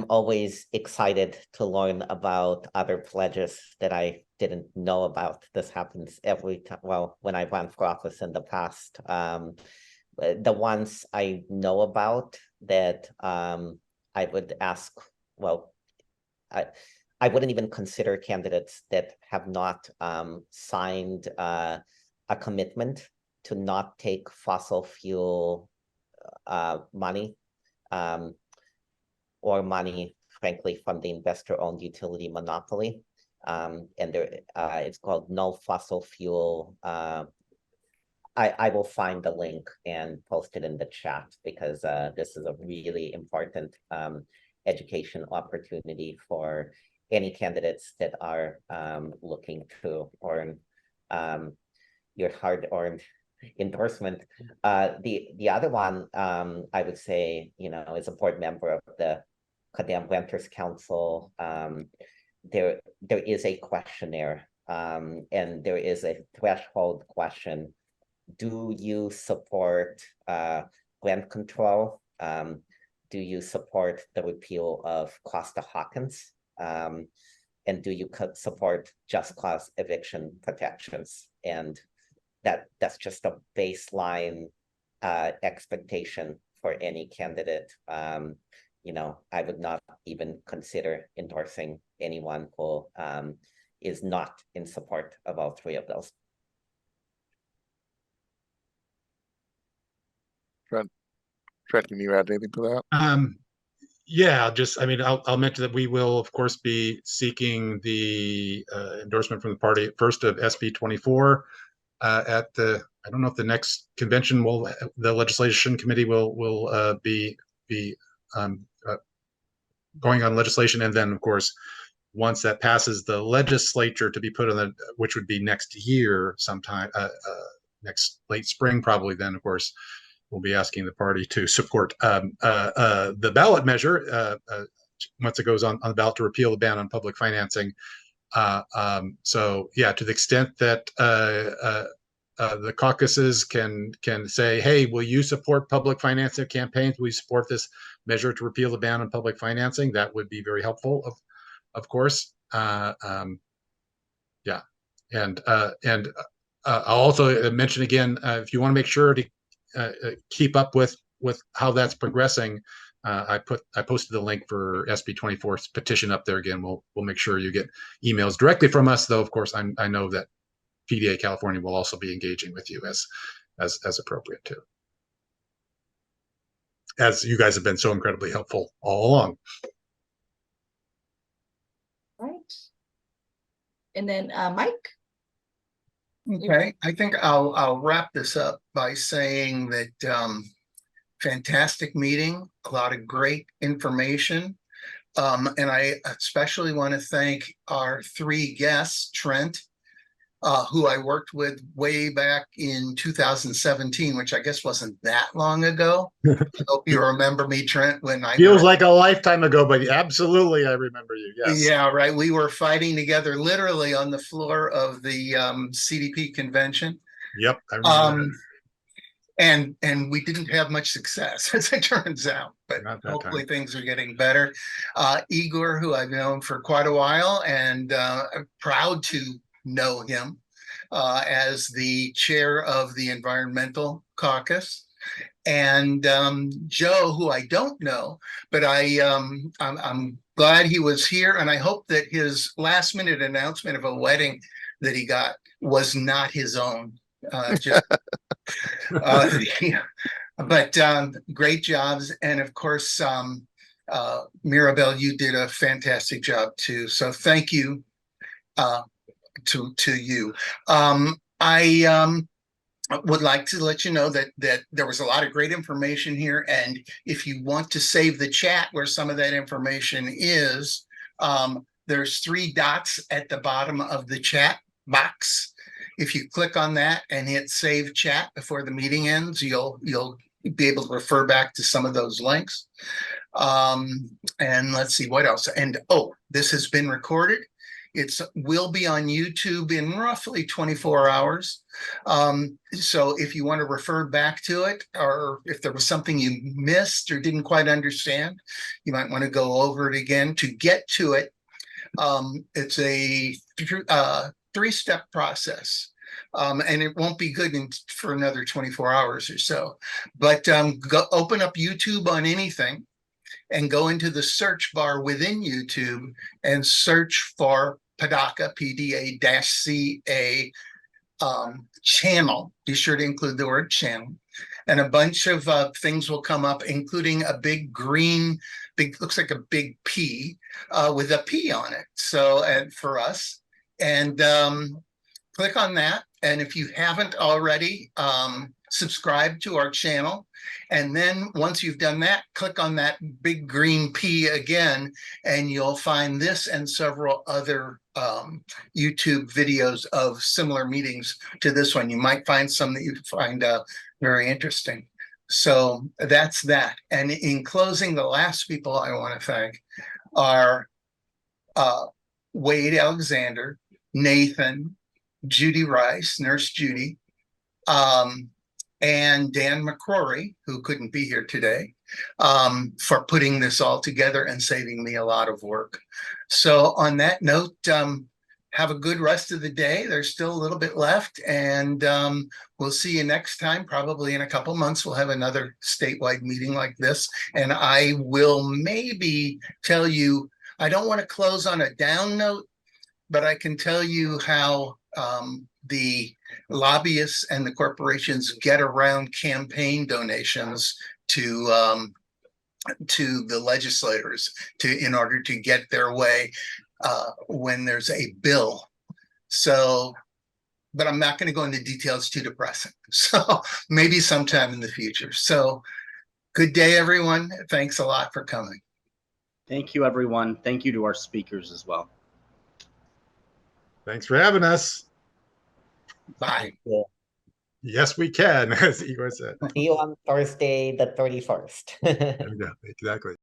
always excited to learn about other pledges that I didn't know about. This happens every time. Well, when I ran for office in the past, the ones I know about that I would ask, well, I wouldn't even consider candidates that have not signed a commitment to not take fossil fuel money or money, frankly, from the investor-owned utility monopoly. And it's called No Fossil Fuel. I will find the link and post it in the chat, because this is a really important education opportunity for any candidates that are looking to earn your hard-earned endorsement. The other one, I would say, as a board member of the KDEM Renters Council, there is a questionnaire, and there is a threshold question. Do you support rent control? Do you support the repeal of Costa-Hawkins? And do you support just cause eviction protections? And that's just a baseline expectation for any candidate. I would not even consider endorsing anyone who is not in support of all three of those. Trent, can you add anything to that? Yeah, I'll mention that we will, of course, be seeking the endorsement from the party first of SB 24 at the. I don't know if the next convention the legislation committee will be going on legislation, and then, of course, once that passes the legislature to be put on which would be next year sometime, next late spring probably. Then, of course, we'll be asking the party to support the ballot measure once it goes on the ballot to repeal the ban on public financing. So yeah, to the extent that the caucuses can say, hey, will you support public financing campaigns? Will you support this measure to repeal the ban on public financing? That would be very helpful, of course. Yeah, and I'll also mention again, if you want to make sure to keep up with how that's progressing, I posted the link for SB 24's petition up there again. We'll make sure you get emails directly from us, though. Of course, I know that PDA California will also be engaging with you as appropriate too, as you guys have been so incredibly helpful all along. Right. And then Mike. Okay, I think I'll wrap this up by saying that fantastic meeting, a lot of great information. And I especially want to thank our three guests, Trent, who I worked with way back in 2017, which I guess wasn't that long ago. I hope you remember me, Trent, when I feels like a lifetime ago, but absolutely I remember you. Yes. Yeah, right. We were fighting together literally on the floor of the CDP convention. Yep, I remember. And we didn't have much success, as it turns out, but hopefully things are getting better. Igor, who I've known for quite a while, and I'm proud to know him as the chair of the Environmental Caucus. And Joe, who I don't know, but I'm glad he was here, and I hope that his last-minute announcement of a wedding that he got was not his own. But great jobs, and of course, Mirabel, you did a fantastic job too. So thank you to you. I would like to let you know that there was a lot of great information here, and if you want to save the chat where some of that information is, there's 3 dots at the bottom of the chat box. If you click on that and hit save chat before the meeting ends, you'll be able to refer back to some of those links. And let's see what else. And this has been recorded. It will be on YouTube in roughly 24 hours. So if you want to refer back to it, or if there was something you missed or didn't quite understand, you might want to go over it again. To get to it, it's a 3-step process. And it won't be good for another 24 hours or so. But open up YouTube on anything and go into the search bar within YouTube and search for PDA-CA, PDA-CA channel. Be sure to include the word channel. And a bunch of things will come up, including a big green, looks like a big P with a P on it. So, and for us, and click on that. And if you haven't already, subscribe to our channel. And then once you've done that, click on that big green P again, and you'll find this and several other YouTube videos of similar meetings to this one. You might find some that you find very interesting. So that's that. And in closing, the last people I want to thank are Wade Alexander, Nathan, Judy Rice, Nurse Judy, and Dan McCrory, who couldn't be here today, for putting this all together and saving me a lot of work. So on that note, have a good rest of the day. There's still a little bit left, and we'll see you next time. Probably in a couple months, we'll have another statewide meeting like this, and I will maybe tell you, I don't want to close on a down note, but I can tell you how the lobbyists and the corporations get around campaign donations to the legislators in order to get their way when there's a bill. So, but I'm not going to go into details, it's too depressing. So maybe sometime in the future. So good day, everyone. Thanks a lot for coming. Thank you, everyone. Thank you to our speakers as well. Thanks for having us. Bye. You Yes, we can, as Igor said. See you on Thursday, the 31st. Yeah, exactly.